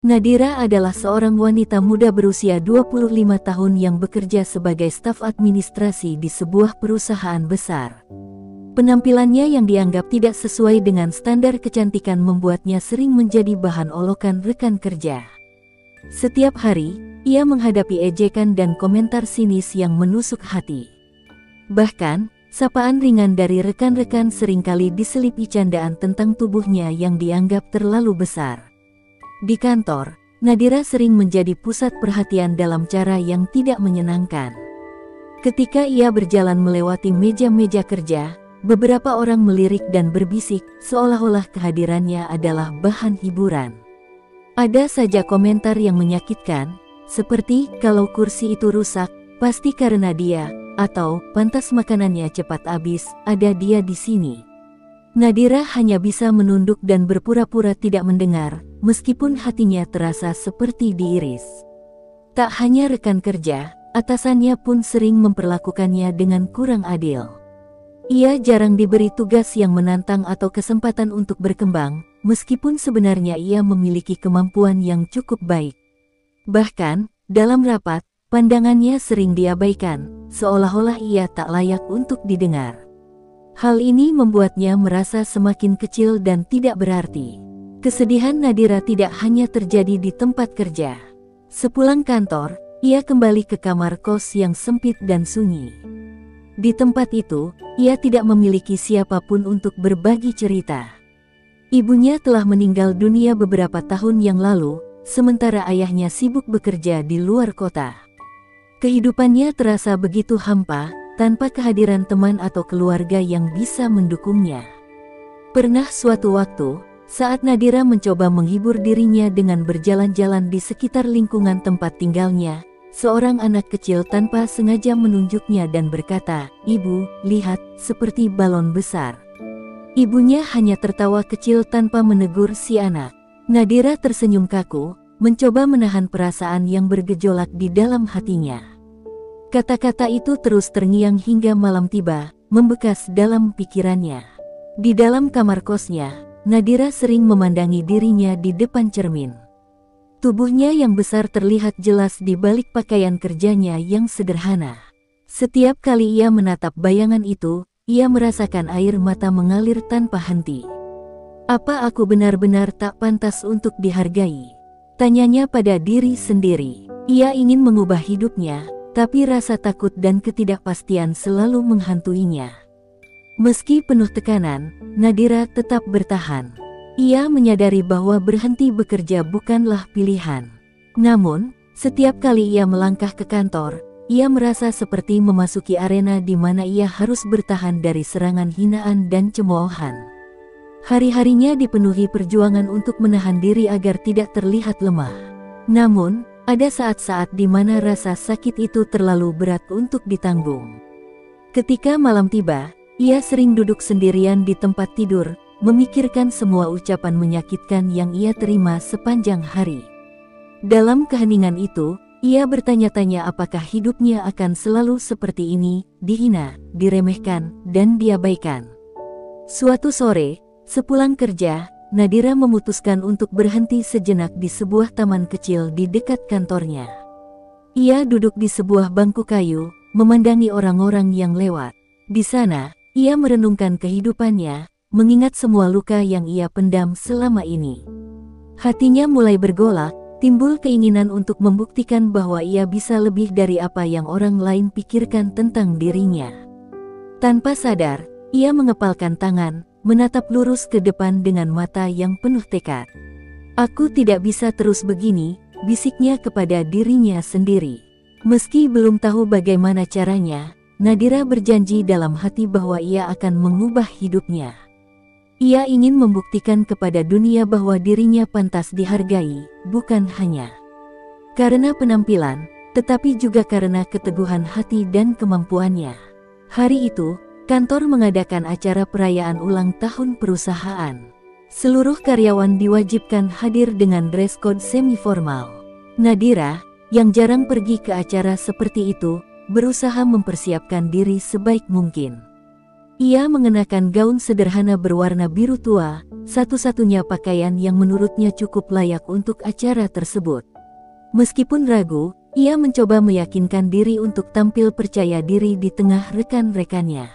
Nadira adalah seorang wanita muda berusia 25 tahun yang bekerja sebagai staf administrasi di sebuah perusahaan besar. Penampilannya yang dianggap tidak sesuai dengan standar kecantikan membuatnya sering menjadi bahan olokan rekan kerja. Setiap hari, ia menghadapi ejekan dan komentar sinis yang menusuk hati. Bahkan, sapaan ringan dari rekan-rekan seringkali diselipi candaan tentang tubuhnya yang dianggap terlalu besar. Di kantor, Nadira sering menjadi pusat perhatian dalam cara yang tidak menyenangkan. Ketika ia berjalan melewati meja-meja kerja, beberapa orang melirik dan berbisik, seolah-olah kehadirannya adalah bahan hiburan. Ada saja komentar yang menyakitkan, seperti kalau kursi itu rusak, pasti karena dia, atau pantas makanannya cepat habis, ada dia di sini. Nadira hanya bisa menunduk dan berpura-pura tidak mendengar, meskipun hatinya terasa seperti diiris. Tak hanya rekan kerja, atasannya pun sering memperlakukannya dengan kurang adil. Ia jarang diberi tugas yang menantang atau kesempatan untuk berkembang, meskipun sebenarnya ia memiliki kemampuan yang cukup baik. Bahkan, dalam rapat, pandangannya sering diabaikan, seolah-olah ia tak layak untuk didengar. Hal ini membuatnya merasa semakin kecil dan tidak berarti. Kesedihan Nadira tidak hanya terjadi di tempat kerja. Sepulang kantor, ia kembali ke kamar kos yang sempit dan sunyi. Di tempat itu, ia tidak memiliki siapapun untuk berbagi cerita. Ibunya telah meninggal dunia beberapa tahun yang lalu, sementara ayahnya sibuk bekerja di luar kota. Kehidupannya terasa begitu hampa, tanpa kehadiran teman atau keluarga yang bisa mendukungnya. Pernah suatu waktu, saat Nadira mencoba menghibur dirinya dengan berjalan-jalan di sekitar lingkungan tempat tinggalnya, seorang anak kecil tanpa sengaja menunjuknya dan berkata, "Ibu, lihat, seperti balon besar." Ibunya hanya tertawa kecil tanpa menegur si anak. Nadira tersenyum kaku, mencoba menahan perasaan yang bergejolak di dalam hatinya. Kata-kata itu terus terngiang hingga malam tiba, membekas dalam pikirannya. Di dalam kamar kosnya, Nadira sering memandangi dirinya di depan cermin. Tubuhnya yang besar terlihat jelas di balik pakaian kerjanya yang sederhana. Setiap kali ia menatap bayangan itu, ia merasakan air mata mengalir tanpa henti. "Apa aku benar-benar tak pantas untuk dihargai?" tanyanya pada diri sendiri. Ia ingin mengubah hidupnya, tapi rasa takut dan ketidakpastian selalu menghantuinya. Meski penuh tekanan, Nadira tetap bertahan. Ia menyadari bahwa berhenti bekerja bukanlah pilihan. Namun, setiap kali ia melangkah ke kantor, ia merasa seperti memasuki arena di mana ia harus bertahan dari serangan hinaan dan cemoohan. Hari-harinya dipenuhi perjuangan untuk menahan diri agar tidak terlihat lemah. Namun, ada saat-saat di mana rasa sakit itu terlalu berat untuk ditanggung. Ketika malam tiba, ia sering duduk sendirian di tempat tidur, memikirkan semua ucapan menyakitkan yang ia terima sepanjang hari. Dalam keheningan itu, ia bertanya-tanya apakah hidupnya akan selalu seperti ini, dihina, diremehkan, dan diabaikan. Suatu sore, sepulang kerja, Nadira memutuskan untuk berhenti sejenak di sebuah taman kecil di dekat kantornya. Ia duduk di sebuah bangku kayu, memandangi orang-orang yang lewat. Di sana, ia merenungkan kehidupannya, mengingat semua luka yang ia pendam selama ini. Hatinya mulai bergolak, timbul keinginan untuk membuktikan bahwa ia bisa lebih dari apa yang orang lain pikirkan tentang dirinya. Tanpa sadar, ia mengepalkan tangan, menatap lurus ke depan dengan mata yang penuh tekad. "Aku tidak bisa terus begini," bisiknya kepada dirinya sendiri. Meski belum tahu bagaimana caranya, Nadira berjanji dalam hati bahwa ia akan mengubah hidupnya. Ia ingin membuktikan kepada dunia bahwa dirinya pantas dihargai, bukan hanya karena penampilan, tetapi juga karena keteguhan hati dan kemampuannya. Hari itu, kantor mengadakan acara perayaan ulang tahun perusahaan. Seluruh karyawan diwajibkan hadir dengan dress code semi-formal. Nadira, yang jarang pergi ke acara seperti itu, berusaha mempersiapkan diri sebaik mungkin. Ia mengenakan gaun sederhana berwarna biru tua, satu-satunya pakaian yang menurutnya cukup layak untuk acara tersebut. Meskipun ragu, ia mencoba meyakinkan diri untuk tampil percaya diri di tengah rekan-rekannya.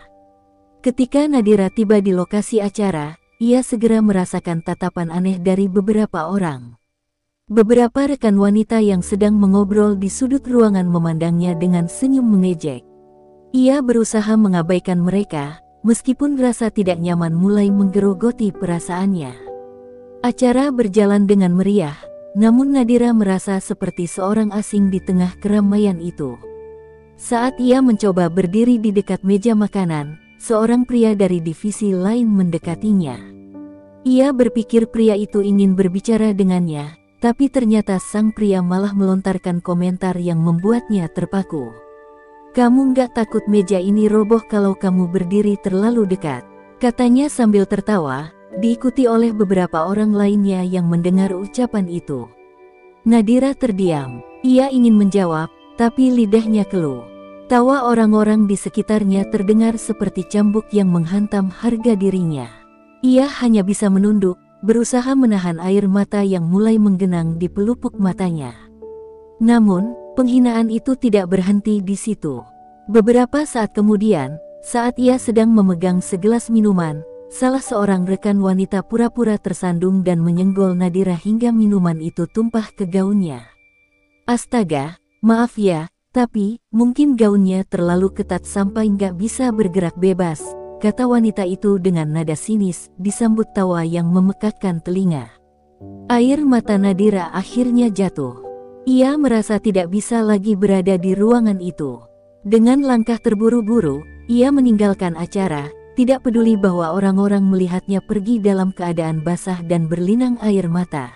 Ketika Nadira tiba di lokasi acara, ia segera merasakan tatapan aneh dari beberapa orang. Beberapa rekan wanita yang sedang mengobrol di sudut ruangan memandangnya dengan senyum mengejek. Ia berusaha mengabaikan mereka, meskipun rasa tidak nyaman mulai menggerogoti perasaannya. Acara berjalan dengan meriah, namun Nadira merasa seperti seorang asing di tengah keramaian itu. Saat ia mencoba berdiri di dekat meja makanan, seorang pria dari divisi lain mendekatinya. Ia berpikir pria itu ingin berbicara dengannya, tapi ternyata sang pria malah melontarkan komentar yang membuatnya terpaku. "Kamu nggak takut meja ini roboh kalau kamu berdiri terlalu dekat?" katanya sambil tertawa, diikuti oleh beberapa orang lainnya yang mendengar ucapan itu. Nadira terdiam. Ia ingin menjawab, tapi lidahnya keluh. Tawa orang-orang di sekitarnya terdengar seperti cambuk yang menghantam harga dirinya. Ia hanya bisa menunduk, berusaha menahan air mata yang mulai menggenang di pelupuk matanya. Namun, penghinaan itu tidak berhenti di situ. Beberapa saat kemudian, saat ia sedang memegang segelas minuman, salah seorang rekan wanita pura-pura tersandung dan menyenggol Nadira hingga minuman itu tumpah ke gaunnya. "Astaga, maaf ya, tapi mungkin gaunnya terlalu ketat sampai nggak bisa bergerak bebas," kata wanita itu dengan nada sinis, disambut tawa yang memekakkan telinga. Air mata Nadira akhirnya jatuh. Ia merasa tidak bisa lagi berada di ruangan itu. Dengan langkah terburu-buru, ia meninggalkan acara, tidak peduli bahwa orang-orang melihatnya pergi dalam keadaan basah dan berlinang air mata.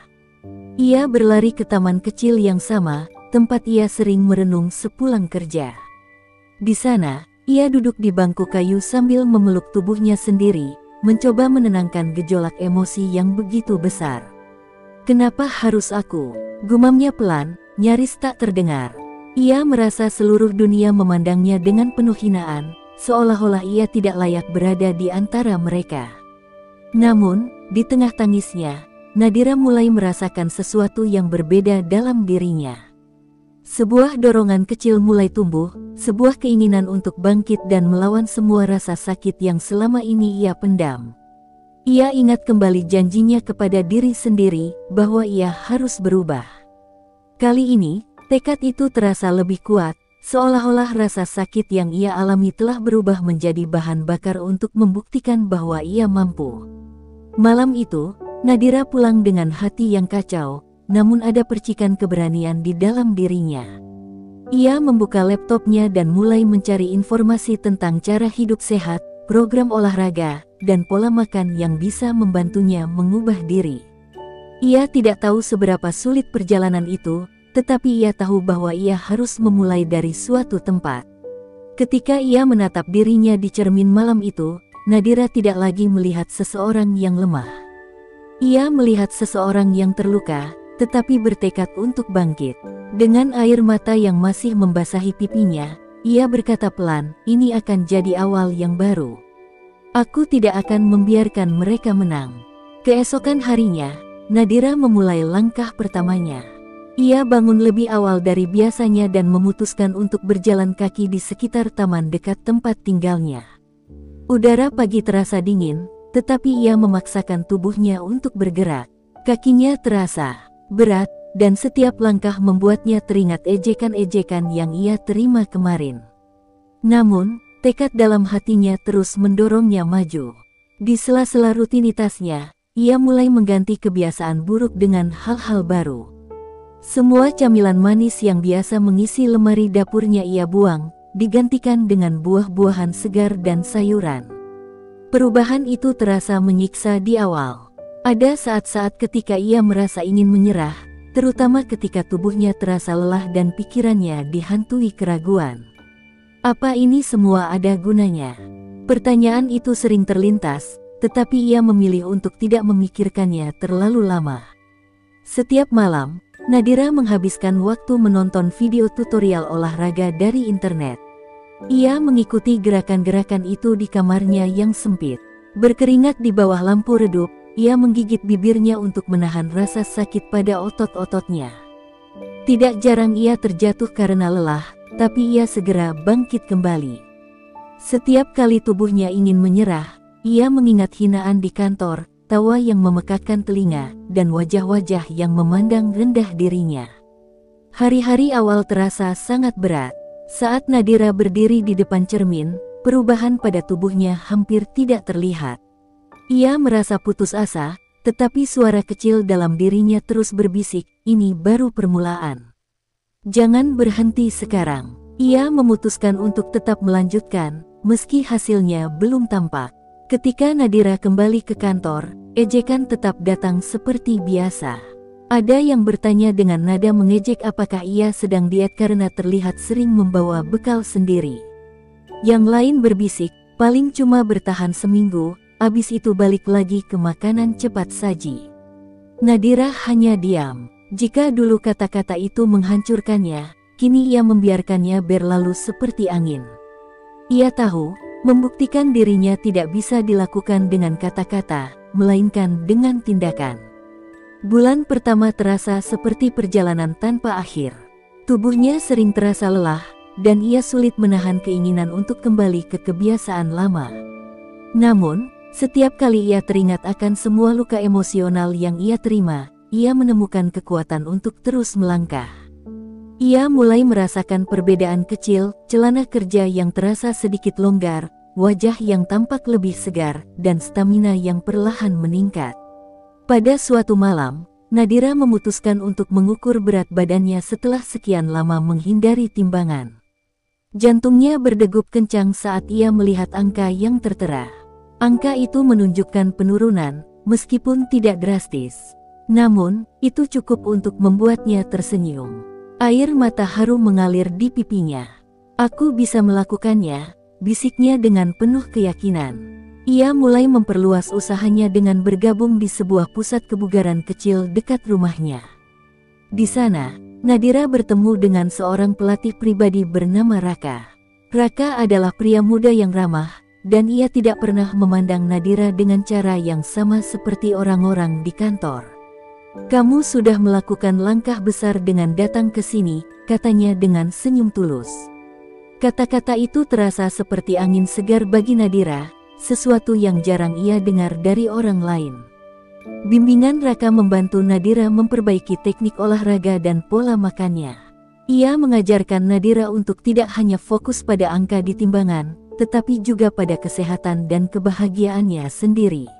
Ia berlari ke taman kecil yang sama, tempat ia sering merenung sepulang kerja. Di sana, ia duduk di bangku kayu sambil memeluk tubuhnya sendiri, mencoba menenangkan gejolak emosi yang begitu besar. "Kenapa harus aku?" gumamnya pelan, nyaris tak terdengar. Ia merasa seluruh dunia memandangnya dengan penuh hinaan, seolah-olah ia tidak layak berada di antara mereka. Namun, di tengah tangisnya, Nadira mulai merasakan sesuatu yang berbeda dalam dirinya. Sebuah dorongan kecil mulai tumbuh, sebuah keinginan untuk bangkit dan melawan semua rasa sakit yang selama ini ia pendam. Ia ingat kembali janjinya kepada diri sendiri, bahwa ia harus berubah. Kali ini, tekad itu terasa lebih kuat, seolah-olah rasa sakit yang ia alami telah berubah menjadi bahan bakar untuk membuktikan bahwa ia mampu. Malam itu, Nadira pulang dengan hati yang kacau, namun ada percikan keberanian di dalam dirinya. Ia membuka laptopnya dan mulai mencari informasi tentang cara hidup sehat, program olahraga, dan pola makan yang bisa membantunya mengubah diri. Ia tidak tahu seberapa sulit perjalanan itu, tetapi ia tahu bahwa ia harus memulai dari suatu tempat. Ketika ia menatap dirinya di cermin malam itu, Nadira tidak lagi melihat seseorang yang lemah. Ia melihat seseorang yang terluka, tetapi bertekad untuk bangkit. Dengan air mata yang masih membasahi pipinya, ia berkata pelan, "Ini akan jadi awal yang baru. Aku tidak akan membiarkan mereka menang." Keesokan harinya, Nadira memulai langkah pertamanya. Ia bangun lebih awal dari biasanya dan memutuskan untuk berjalan kaki di sekitar taman dekat tempat tinggalnya. Udara pagi terasa dingin, tetapi ia memaksakan tubuhnya untuk bergerak. Kakinya terasa berat, dan setiap langkah membuatnya teringat ejekan-ejekan yang ia terima kemarin. Namun, tekad dalam hatinya terus mendorongnya maju. Di sela-sela rutinitasnya, ia mulai mengganti kebiasaan buruk dengan hal-hal baru. Semua camilan manis yang biasa mengisi lemari dapurnya ia buang, digantikan dengan buah-buahan segar dan sayuran. Perubahan itu terasa menyiksa di awal. Ada saat-saat ketika ia merasa ingin menyerah, terutama ketika tubuhnya terasa lelah dan pikirannya dihantui keraguan. Apa ini semua ada gunanya? Pertanyaan itu sering terlintas, tetapi ia memilih untuk tidak memikirkannya terlalu lama. Setiap malam, Nadira menghabiskan waktu menonton video tutorial olahraga dari internet. Ia mengikuti gerakan-gerakan itu di kamarnya yang sempit. Berkeringat di bawah lampu redup, ia menggigit bibirnya untuk menahan rasa sakit pada otot-ototnya. Tidak jarang ia terjatuh karena lelah, tapi ia segera bangkit kembali. Setiap kali tubuhnya ingin menyerah, ia mengingat hinaan di kantor, tawa yang memekakkan telinga, dan wajah-wajah yang memandang rendah dirinya. Hari-hari awal terasa sangat berat. Saat Nadira berdiri di depan cermin, perubahan pada tubuhnya hampir tidak terlihat. Ia merasa putus asa, tetapi suara kecil dalam dirinya terus berbisik, ini baru permulaan. Jangan berhenti sekarang. Ia memutuskan untuk tetap melanjutkan, meski hasilnya belum tampak. Ketika Nadira kembali ke kantor, ejekan tetap datang seperti biasa. Ada yang bertanya dengan nada mengejek apakah ia sedang diet karena terlihat sering membawa bekal sendiri. Yang lain berbisik, paling cuma bertahan seminggu, abis itu balik lagi ke makanan cepat saji. Nadira hanya diam. Jika dulu kata-kata itu menghancurkannya, kini ia membiarkannya berlalu seperti angin. Ia tahu, membuktikan dirinya tidak bisa dilakukan dengan kata-kata, melainkan dengan tindakan. Bulan pertama terasa seperti perjalanan tanpa akhir. Tubuhnya sering terasa lelah, dan ia sulit menahan keinginan untuk kembali ke kebiasaan lama. Namun, setiap kali ia teringat akan semua luka emosional yang ia terima, ia menemukan kekuatan untuk terus melangkah. Ia mulai merasakan perbedaan kecil, celana kerja yang terasa sedikit longgar, wajah yang tampak lebih segar, dan stamina yang perlahan meningkat. Pada suatu malam, Nadira memutuskan untuk mengukur berat badannya setelah sekian lama menghindari timbangan. Jantungnya berdegup kencang saat ia melihat angka yang tertera. Angka itu menunjukkan penurunan, meskipun tidak drastis. Namun, itu cukup untuk membuatnya tersenyum. Air mata haru mengalir di pipinya. "Aku bisa melakukannya," bisiknya dengan penuh keyakinan. Ia mulai memperluas usahanya dengan bergabung di sebuah pusat kebugaran kecil dekat rumahnya. Di sana, Nadira bertemu dengan seorang pelatih pribadi bernama Raka. Raka adalah pria muda yang ramah, dan ia tidak pernah memandang Nadira dengan cara yang sama seperti orang-orang di kantor. "Kamu sudah melakukan langkah besar dengan datang ke sini," katanya dengan senyum tulus. Kata-kata itu terasa seperti angin segar bagi Nadira, sesuatu yang jarang ia dengar dari orang lain. Bimbingan Raka membantu Nadira memperbaiki teknik olahraga dan pola makannya. Ia mengajarkan Nadira untuk tidak hanya fokus pada angka di timbangan, tetapi juga pada kesehatan dan kebahagiaannya sendiri.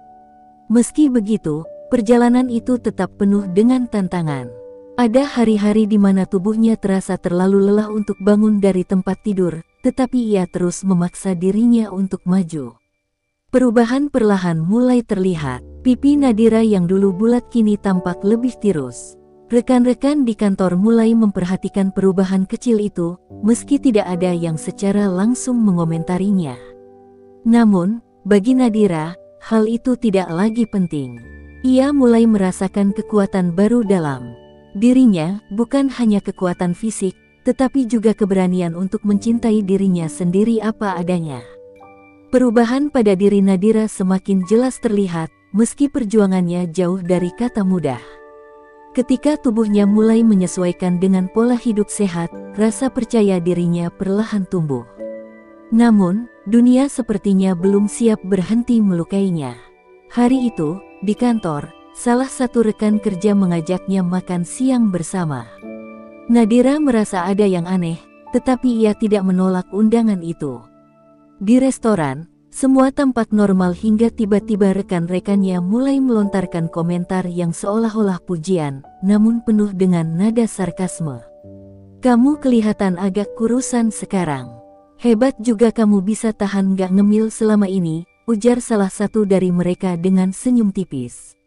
Meski begitu, perjalanan itu tetap penuh dengan tantangan. Ada hari-hari di mana tubuhnya terasa terlalu lelah untuk bangun dari tempat tidur, tetapi ia terus memaksa dirinya untuk maju. Perubahan perlahan mulai terlihat. Pipi Nadira yang dulu bulat kini tampak lebih tirus. Rekan-rekan di kantor mulai memperhatikan perubahan kecil itu, meski tidak ada yang secara langsung mengomentarinya. Namun, bagi Nadira, hal itu tidak lagi penting. Ia mulai merasakan kekuatan baru dalam dirinya, bukan hanya kekuatan fisik, tetapi juga keberanian untuk mencintai dirinya sendiri apa adanya. Perubahan pada diri Nadira semakin jelas terlihat, meski perjuangannya jauh dari kata mudah. Ketika tubuhnya mulai menyesuaikan dengan pola hidup sehat, rasa percaya dirinya perlahan tumbuh. Namun, dunia sepertinya belum siap berhenti melukainya. Hari itu, di kantor, salah satu rekan kerja mengajaknya makan siang bersama. Nadira merasa ada yang aneh, tetapi ia tidak menolak undangan itu. Di restoran, semua tampak normal hingga tiba-tiba rekan-rekannya mulai melontarkan komentar yang seolah-olah pujian, namun penuh dengan nada sarkasme. "Kamu kelihatan agak kurusan sekarang. Hebat juga kamu bisa tahan gak ngemil selama ini," ujar salah satu dari mereka dengan senyum tipis.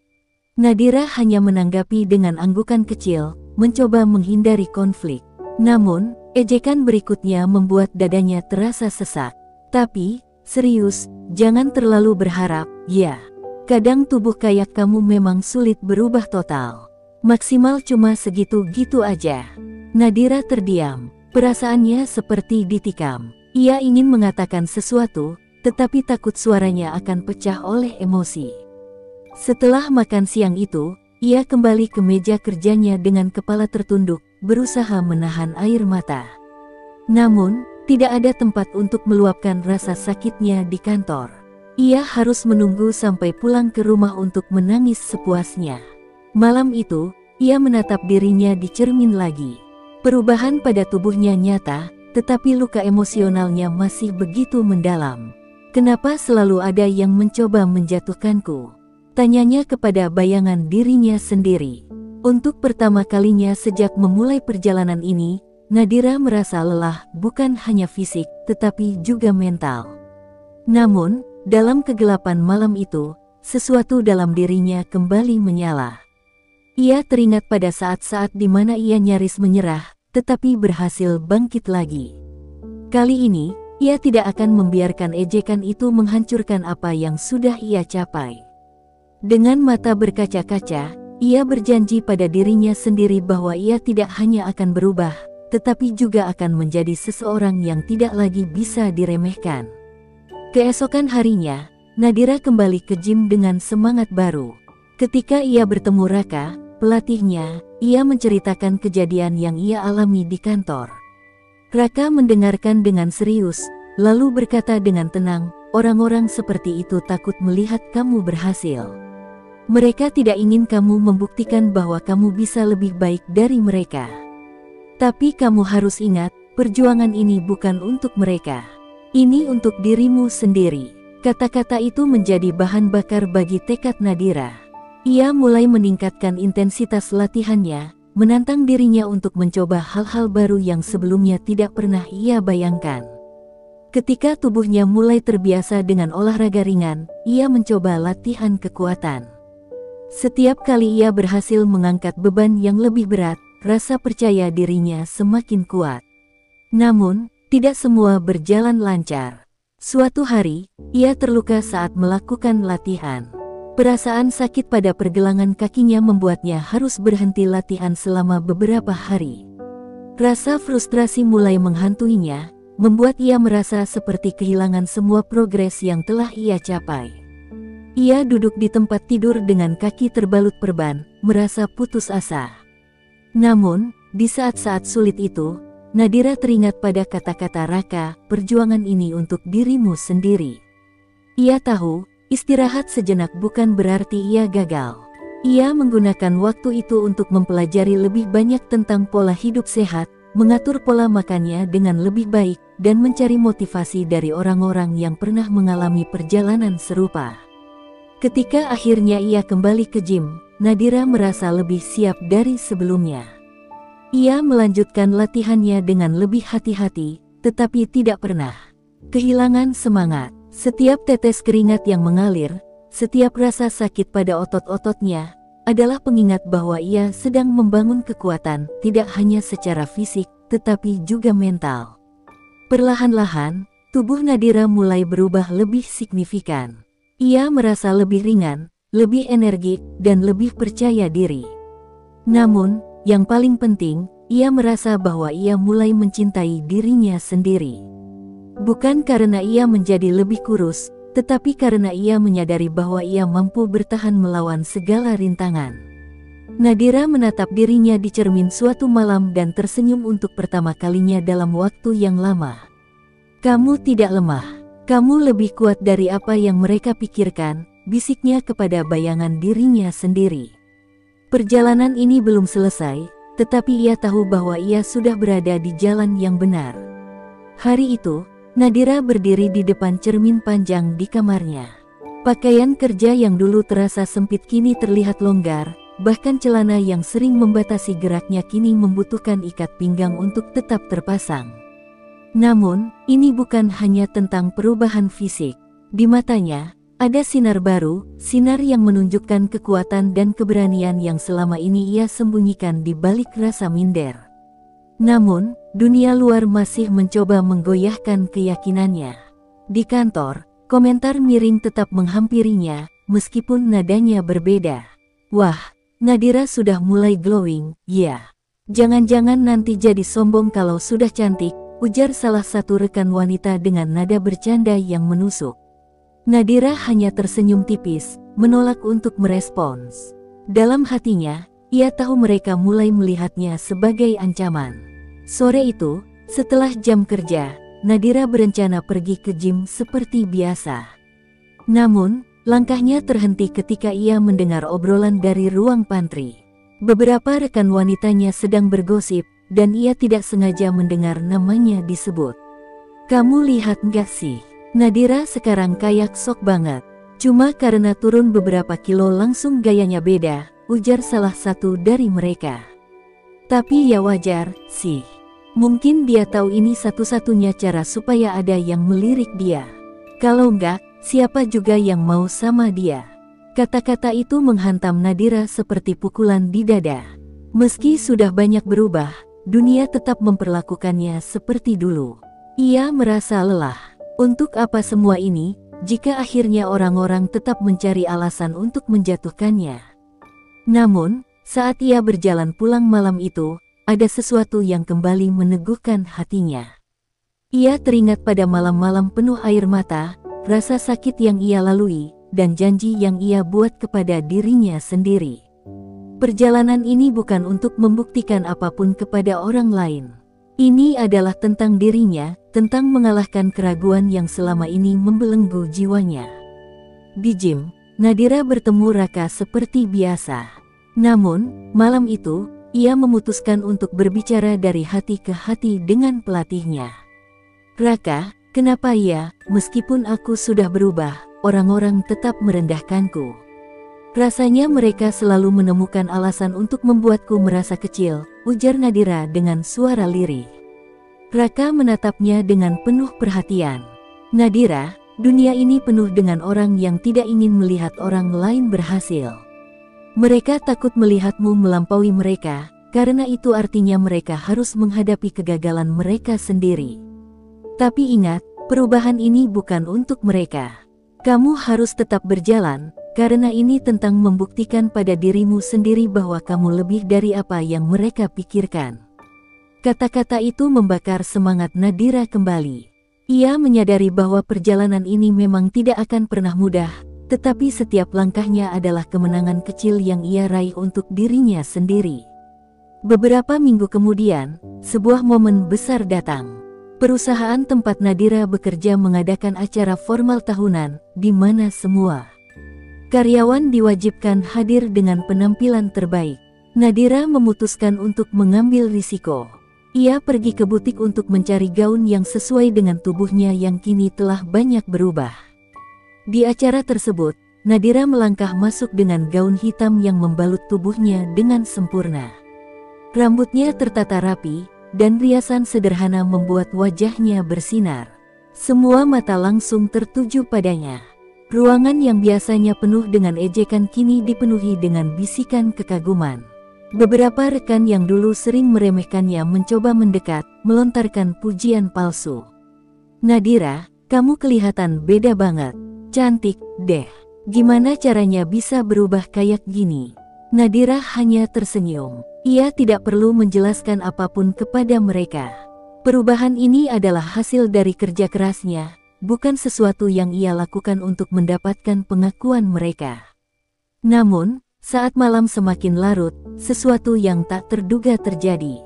Nadira hanya menanggapi dengan anggukan kecil, mencoba menghindari konflik. Namun, ejekan berikutnya membuat dadanya terasa sesak. "Tapi, serius, jangan terlalu berharap, ya. Kadang tubuh kayak kamu memang sulit berubah total. Maksimal cuma segitu-gitu aja." Nadira terdiam, perasaannya seperti ditikam. Ia ingin mengatakan sesuatu, tetapi takut suaranya akan pecah oleh emosi. Setelah makan siang itu, ia kembali ke meja kerjanya dengan kepala tertunduk, berusaha menahan air mata. Namun, tidak ada tempat untuk meluapkan rasa sakitnya di kantor. Ia harus menunggu sampai pulang ke rumah untuk menangis sepuasnya. Malam itu, ia menatap dirinya di cermin lagi. Perubahan pada tubuhnya nyata, tetapi luka emosionalnya masih begitu mendalam. "Kenapa selalu ada yang mencoba menjatuhkanku?" tanyanya kepada bayangan dirinya sendiri. Untuk pertama kalinya sejak memulai perjalanan ini, Nadira merasa lelah bukan hanya fisik, tetapi juga mental. Namun, dalam kegelapan malam itu, sesuatu dalam dirinya kembali menyala. Ia teringat pada saat-saat di mana ia nyaris menyerah, tetapi berhasil bangkit lagi. Kali ini, ia tidak akan membiarkan ejekan itu menghancurkan apa yang sudah ia capai. Dengan mata berkaca-kaca, ia berjanji pada dirinya sendiri bahwa ia tidak hanya akan berubah, tetapi juga akan menjadi seseorang yang tidak lagi bisa diremehkan. Keesokan harinya, Nadira kembali ke gym dengan semangat baru. Ketika ia bertemu Raka, pelatihnya, ia menceritakan kejadian yang ia alami di kantor. Raka mendengarkan dengan serius, lalu berkata dengan tenang, "Orang-orang seperti itu takut melihat kamu berhasil. Mereka tidak ingin kamu membuktikan bahwa kamu bisa lebih baik dari mereka. Tapi kamu harus ingat, perjuangan ini bukan untuk mereka. Ini untuk dirimu sendiri." Kata-kata itu menjadi bahan bakar bagi tekad Nadira. Ia mulai meningkatkan intensitas latihannya, menantang dirinya untuk mencoba hal-hal baru yang sebelumnya tidak pernah ia bayangkan. Ketika tubuhnya mulai terbiasa dengan olahraga ringan, ia mencoba latihan kekuatan. Setiap kali ia berhasil mengangkat beban yang lebih berat, rasa percaya dirinya semakin kuat. Namun, tidak semua berjalan lancar. Suatu hari, ia terluka saat melakukan latihan. Perasaan sakit pada pergelangan kakinya membuatnya harus berhenti latihan selama beberapa hari. Rasa frustrasi mulai menghantuinya, membuat ia merasa seperti kehilangan semua progres yang telah ia capai. Ia duduk di tempat tidur dengan kaki terbalut perban, merasa putus asa. Namun, di saat-saat sulit itu, Nadira teringat pada kata-kata Raka, "Perjuangan ini untuk dirimu sendiri." Ia tahu, istirahat sejenak bukan berarti ia gagal. Ia menggunakan waktu itu untuk mempelajari lebih banyak tentang pola hidup sehat, mengatur pola makannya dengan lebih baik, dan mencari motivasi dari orang-orang yang pernah mengalami perjalanan serupa. Ketika akhirnya ia kembali ke gym, Nadira merasa lebih siap dari sebelumnya. Ia melanjutkan latihannya dengan lebih hati-hati, tetapi tidak pernah kehilangan semangat. Setiap tetes keringat yang mengalir, setiap rasa sakit pada otot-ototnya, adalah pengingat bahwa ia sedang membangun kekuatan, tidak hanya secara fisik, tetapi juga mental. Perlahan-lahan, tubuh Nadira mulai berubah lebih signifikan. Ia merasa lebih ringan, lebih energik, dan lebih percaya diri. Namun, yang paling penting, ia merasa bahwa ia mulai mencintai dirinya sendiri. Bukan karena ia menjadi lebih kurus, tetapi karena ia menyadari bahwa ia mampu bertahan melawan segala rintangan. Nadira menatap dirinya di cermin suatu malam dan tersenyum untuk pertama kalinya dalam waktu yang lama. "Kamu tidak lemah. Kamu lebih kuat dari apa yang mereka pikirkan," bisiknya kepada bayangan dirinya sendiri. Perjalanan ini belum selesai, tetapi ia tahu bahwa ia sudah berada di jalan yang benar. Hari itu, Nadira berdiri di depan cermin panjang di kamarnya. Pakaian kerja yang dulu terasa sempit kini terlihat longgar, bahkan celana yang sering membatasi geraknya kini membutuhkan ikat pinggang untuk tetap terpasang. Namun, ini bukan hanya tentang perubahan fisik. Di matanya, ada sinar baru, sinar yang menunjukkan kekuatan dan keberanian yang selama ini ia sembunyikan di balik rasa minder. Namun, dunia luar masih mencoba menggoyahkan keyakinannya. Di kantor, komentar miring tetap menghampirinya, meskipun nadanya berbeda. "Wah, Nadira sudah mulai glowing, ya. Jangan-jangan nanti jadi sombong kalau sudah cantik," ujar salah satu rekan wanita dengan nada bercanda yang menusuk. Nadira hanya tersenyum tipis, menolak untuk merespons. Dalam hatinya, ia tahu mereka mulai melihatnya sebagai ancaman. Sore itu, setelah jam kerja, Nadira berencana pergi ke gym seperti biasa. Namun, langkahnya terhenti ketika ia mendengar obrolan dari ruang pantry. Beberapa rekan wanitanya sedang bergosip, dan ia tidak sengaja mendengar namanya disebut. "Kamu lihat nggak sih? Nadira sekarang kayak sok banget. Cuma karena turun beberapa kilo langsung gayanya beda," ujar salah satu dari mereka. "Tapi ya wajar sih. Mungkin dia tahu ini satu-satunya cara supaya ada yang melirik dia. Kalau enggak, siapa juga yang mau sama dia?" Kata-kata itu menghantam Nadira seperti pukulan di dada. Meski sudah banyak berubah, dunia tetap memperlakukannya seperti dulu. Ia merasa lelah. Untuk apa semua ini, jika akhirnya orang-orang tetap mencari alasan untuk menjatuhkannya? Namun, saat ia berjalan pulang malam itu, ada sesuatu yang kembali meneguhkan hatinya. Ia teringat pada malam-malam penuh air mata, rasa sakit yang ia lalui, dan janji yang ia buat kepada dirinya sendiri. Perjalanan ini bukan untuk membuktikan apapun kepada orang lain. Ini adalah tentang dirinya, tentang mengalahkan keraguan yang selama ini membelenggu jiwanya. Di gym, Nadira bertemu Raka seperti biasa. Namun, malam itu, ia memutuskan untuk berbicara dari hati ke hati dengan pelatihnya. "Raka, kenapa ya, meskipun aku sudah berubah, orang-orang tetap merendahkanku? Rasanya mereka selalu menemukan alasan untuk membuatku merasa kecil," ujar Nadira dengan suara lirih. Raka menatapnya dengan penuh perhatian. "Nadira, dunia ini penuh dengan orang yang tidak ingin melihat orang lain berhasil. Mereka takut melihatmu melampaui mereka, karena itu artinya mereka harus menghadapi kegagalan mereka sendiri. Tapi ingat, perubahan ini bukan untuk mereka. Kamu harus tetap berjalan, karena ini tentang membuktikan pada dirimu sendiri bahwa kamu lebih dari apa yang mereka pikirkan." Kata-kata itu membakar semangat Nadira kembali. Ia menyadari bahwa perjalanan ini memang tidak akan pernah mudah, tetapi setiap langkahnya adalah kemenangan kecil yang ia raih untuk dirinya sendiri. Beberapa minggu kemudian, sebuah momen besar datang. Perusahaan tempat Nadira bekerja mengadakan acara formal tahunan, di mana semua karyawan diwajibkan hadir dengan penampilan terbaik. Nadira memutuskan untuk mengambil risiko. Ia pergi ke butik untuk mencari gaun yang sesuai dengan tubuhnya yang kini telah banyak berubah. Di acara tersebut, Nadira melangkah masuk dengan gaun hitam yang membalut tubuhnya dengan sempurna. Rambutnya tertata rapi, dan riasan sederhana membuat wajahnya bersinar. Semua mata langsung tertuju padanya. Ruangan yang biasanya penuh dengan ejekan kini dipenuhi dengan bisikan kekaguman. Beberapa rekan yang dulu sering meremehkannya mencoba mendekat, melontarkan pujian palsu. "Nadira, kamu kelihatan beda banget. Cantik deh. Gimana caranya bisa berubah kayak gini?" Nadira hanya tersenyum. Ia tidak perlu menjelaskan apapun kepada mereka. Perubahan ini adalah hasil dari kerja kerasnya, bukan sesuatu yang ia lakukan untuk mendapatkan pengakuan mereka. Namun, saat malam semakin larut, sesuatu yang tak terduga terjadi.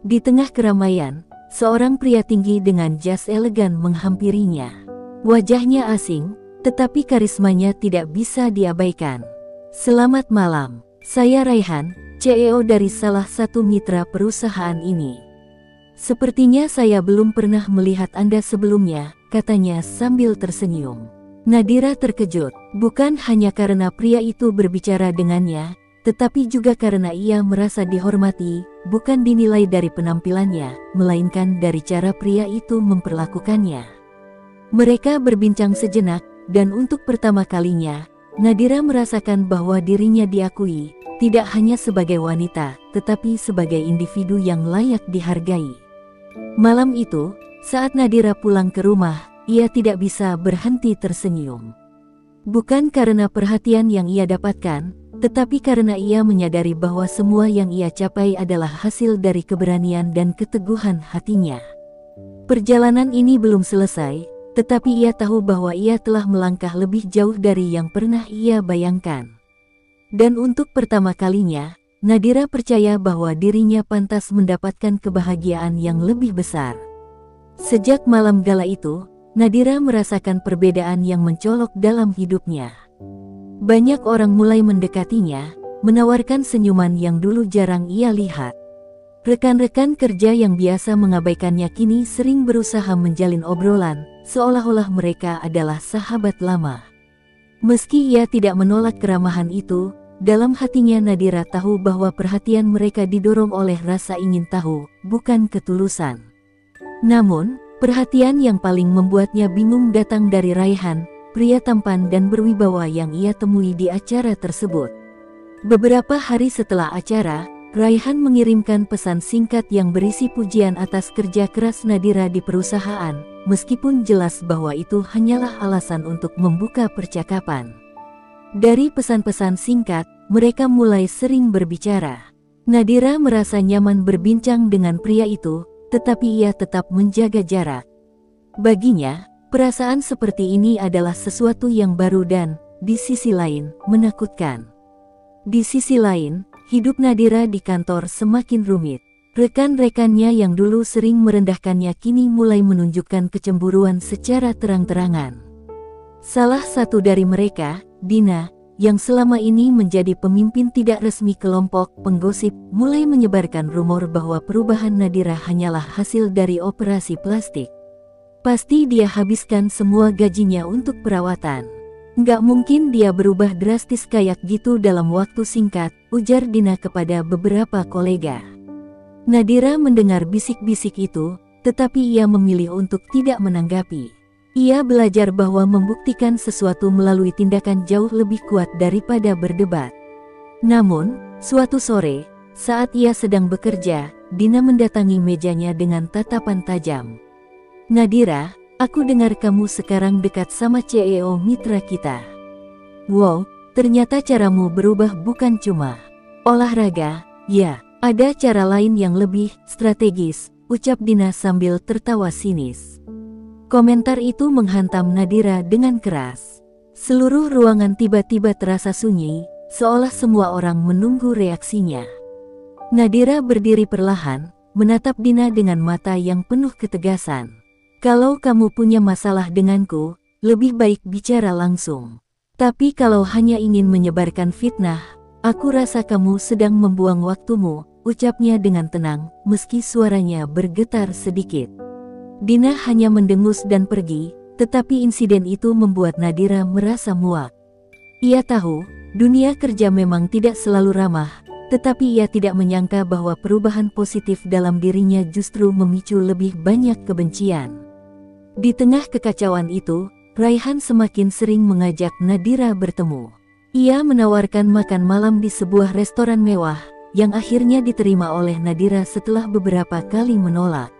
Di tengah keramaian, seorang pria tinggi dengan jas elegan menghampirinya. Wajahnya asing, tetapi karismanya tidak bisa diabaikan. "Selamat malam, saya Raihan, CEO dari salah satu mitra perusahaan ini. Sepertinya saya belum pernah melihat Anda sebelumnya," katanya sambil tersenyum. Nadira terkejut, bukan hanya karena pria itu berbicara dengannya, tetapi juga karena ia merasa dihormati, bukan dinilai dari penampilannya, melainkan dari cara pria itu memperlakukannya. Mereka berbincang sejenak, dan untuk pertama kalinya, Nadira merasakan bahwa dirinya diakui, tidak hanya sebagai wanita, tetapi sebagai individu yang layak dihargai. Malam itu, saat Nadira pulang ke rumah, ia tidak bisa berhenti tersenyum. Bukan karena perhatian yang ia dapatkan, tetapi karena ia menyadari bahwa semua yang ia capai adalah hasil dari keberanian dan keteguhan hatinya. Perjalanan ini belum selesai, tetapi ia tahu bahwa ia telah melangkah lebih jauh dari yang pernah ia bayangkan. Dan untuk pertama kalinya, Nadira percaya bahwa dirinya pantas mendapatkan kebahagiaan yang lebih besar. Sejak malam gala itu, Nadira merasakan perbedaan yang mencolok dalam hidupnya. Banyak orang mulai mendekatinya, menawarkan senyuman yang dulu jarang ia lihat. Rekan-rekan kerja yang biasa mengabaikannya kini sering berusaha menjalin obrolan, seolah-olah mereka adalah sahabat lama. Meski ia tidak menolak keramahan itu, dalam hatinya Nadira tahu bahwa perhatian mereka didorong oleh rasa ingin tahu, bukan ketulusan. Namun, perhatian yang paling membuatnya bingung datang dari Raihan, pria tampan dan berwibawa yang ia temui di acara tersebut. Beberapa hari setelah acara, Raihan mengirimkan pesan singkat yang berisi pujian atas kerja keras Nadira di perusahaan, meskipun jelas bahwa itu hanyalah alasan untuk membuka percakapan. Dari pesan-pesan singkat, mereka mulai sering berbicara. Nadira merasa nyaman berbincang dengan pria itu, tetapi ia tetap menjaga jarak. Baginya, perasaan seperti ini adalah sesuatu yang baru dan, di sisi lain, menakutkan. Di sisi lain, hidup Nadira di kantor semakin rumit. Rekan-rekannya yang dulu sering merendahkannya kini mulai menunjukkan kecemburuan secara terang-terangan. Salah satu dari mereka, Dina, yang selama ini menjadi pemimpin tidak resmi kelompok penggosip, mulai menyebarkan rumor bahwa perubahan Nadira hanyalah hasil dari operasi plastik. Pasti dia habiskan semua gajinya untuk perawatan. Nggak mungkin dia berubah drastis kayak gitu dalam waktu singkat, ujar Dina kepada beberapa kolega. Nadira mendengar bisik-bisik itu, tetapi ia memilih untuk tidak menanggapi. Ia belajar bahwa membuktikan sesuatu melalui tindakan jauh lebih kuat daripada berdebat. Namun, suatu sore, saat ia sedang bekerja, Dina mendatangi mejanya dengan tatapan tajam. "Nadira, aku dengar kamu sekarang dekat sama CEO mitra kita. Wow, ternyata caramu berubah bukan cuma olahraga, ya, ada cara lain yang lebih strategis," ucap Dina sambil tertawa sinis. Komentar itu menghantam Nadira dengan keras. Seluruh ruangan tiba-tiba terasa sunyi, seolah semua orang menunggu reaksinya. Nadira berdiri perlahan, menatap Dina dengan mata yang penuh ketegasan. "Kalau kamu punya masalah denganku, lebih baik bicara langsung. Tapi kalau hanya ingin menyebarkan fitnah, aku rasa kamu sedang membuang waktumu," ucapnya dengan tenang, meski suaranya bergetar sedikit. Dina hanya mendengus dan pergi, tetapi insiden itu membuat Nadira merasa muak. Ia tahu, dunia kerja memang tidak selalu ramah, tetapi ia tidak menyangka bahwa perubahan positif dalam dirinya justru memicu lebih banyak kebencian. Di tengah kekacauan itu, Raihan semakin sering mengajak Nadira bertemu. Ia menawarkan makan malam di sebuah restoran mewah, yang akhirnya diterima oleh Nadira setelah beberapa kali menolak.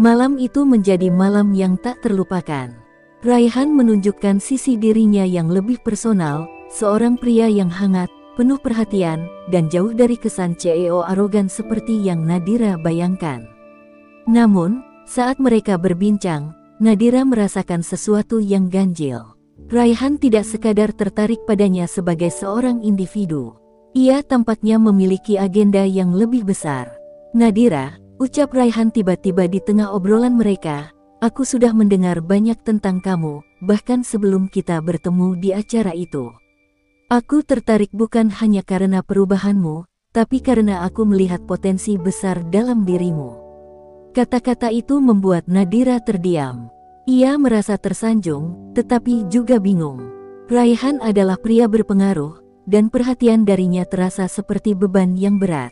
Malam itu menjadi malam yang tak terlupakan. Raihan menunjukkan sisi dirinya yang lebih personal, seorang pria yang hangat, penuh perhatian, dan jauh dari kesan CEO arogan seperti yang Nadira bayangkan. Namun, saat mereka berbincang, Nadira merasakan sesuatu yang ganjil. Raihan tidak sekadar tertarik padanya sebagai seorang individu. Ia tampaknya memiliki agenda yang lebih besar. "Nadira," ucap Raihan tiba-tiba di tengah obrolan mereka, "aku sudah mendengar banyak tentang kamu, bahkan sebelum kita bertemu di acara itu. Aku tertarik bukan hanya karena perubahanmu, tapi karena aku melihat potensi besar dalam dirimu." Kata-kata itu membuat Nadira terdiam. Ia merasa tersanjung, tetapi juga bingung. Raihan adalah pria berpengaruh, dan perhatian darinya terasa seperti beban yang berat.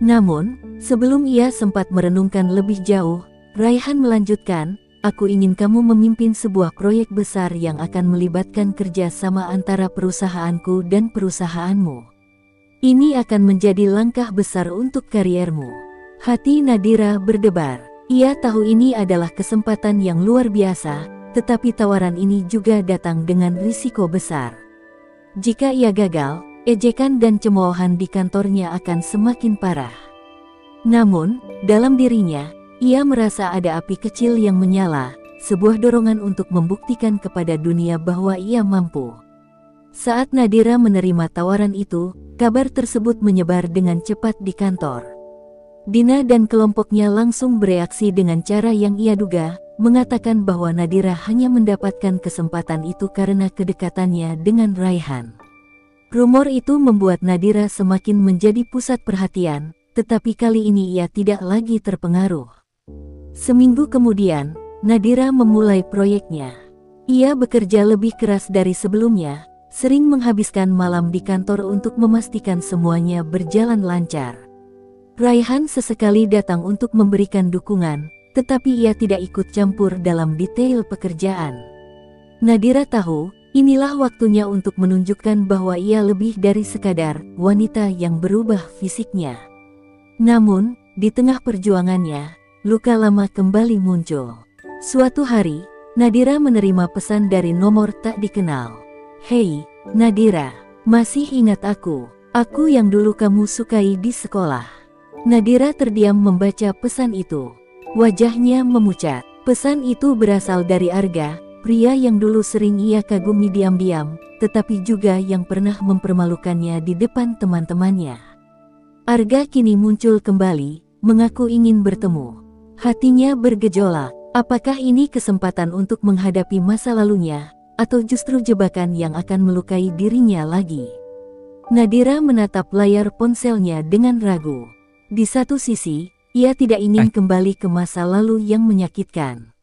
Namun, sebelum ia sempat merenungkan lebih jauh, Raihan melanjutkan, "Aku ingin kamu memimpin sebuah proyek besar yang akan melibatkan kerja sama antara perusahaanku dan perusahaanmu. Ini akan menjadi langkah besar untuk kariermu." Hati Nadira berdebar. Ia tahu ini adalah kesempatan yang luar biasa, tetapi tawaran ini juga datang dengan risiko besar. Jika ia gagal, ejekan dan cemoohan di kantornya akan semakin parah. Namun, dalam dirinya, Ia merasa ada api kecil yang menyala, sebuah dorongan untuk membuktikan kepada dunia bahwa ia mampu. Saat Nadira menerima tawaran itu, kabar tersebut menyebar dengan cepat di kantor. Dina dan kelompoknya langsung bereaksi dengan cara yang ia duga, mengatakan bahwa Nadira hanya mendapatkan kesempatan itu karena kedekatannya dengan Raihan. Rumor itu membuat Nadira semakin menjadi pusat perhatian, tetapi kali ini ia tidak lagi terpengaruh. Seminggu kemudian, Nadira memulai proyeknya. Ia bekerja lebih keras dari sebelumnya, sering menghabiskan malam di kantor untuk memastikan semuanya berjalan lancar. Raihan sesekali datang untuk memberikan dukungan, tetapi ia tidak ikut campur dalam detail pekerjaan. Nadira tahu, inilah waktunya untuk menunjukkan bahwa ia lebih dari sekadar wanita yang berubah fisiknya. Namun, di tengah perjuangannya, luka lama kembali muncul. Suatu hari, Nadira menerima pesan dari nomor tak dikenal. "Hei, Nadira, masih ingat aku? Aku yang dulu kamu sukai di sekolah." Nadira terdiam membaca pesan itu. Wajahnya memucat. Pesan itu berasal dari Arga, pria yang dulu sering ia kagumi diam-diam, tetapi juga yang pernah mempermalukannya di depan teman-temannya. Arga kini muncul kembali, mengaku ingin bertemu. Hatinya bergejolak, apakah ini kesempatan untuk menghadapi masa lalunya, atau justru jebakan yang akan melukai dirinya lagi? Nadira menatap layar ponselnya dengan ragu. Di satu sisi, ia tidak ingin kembali ke masa lalu yang menyakitkan.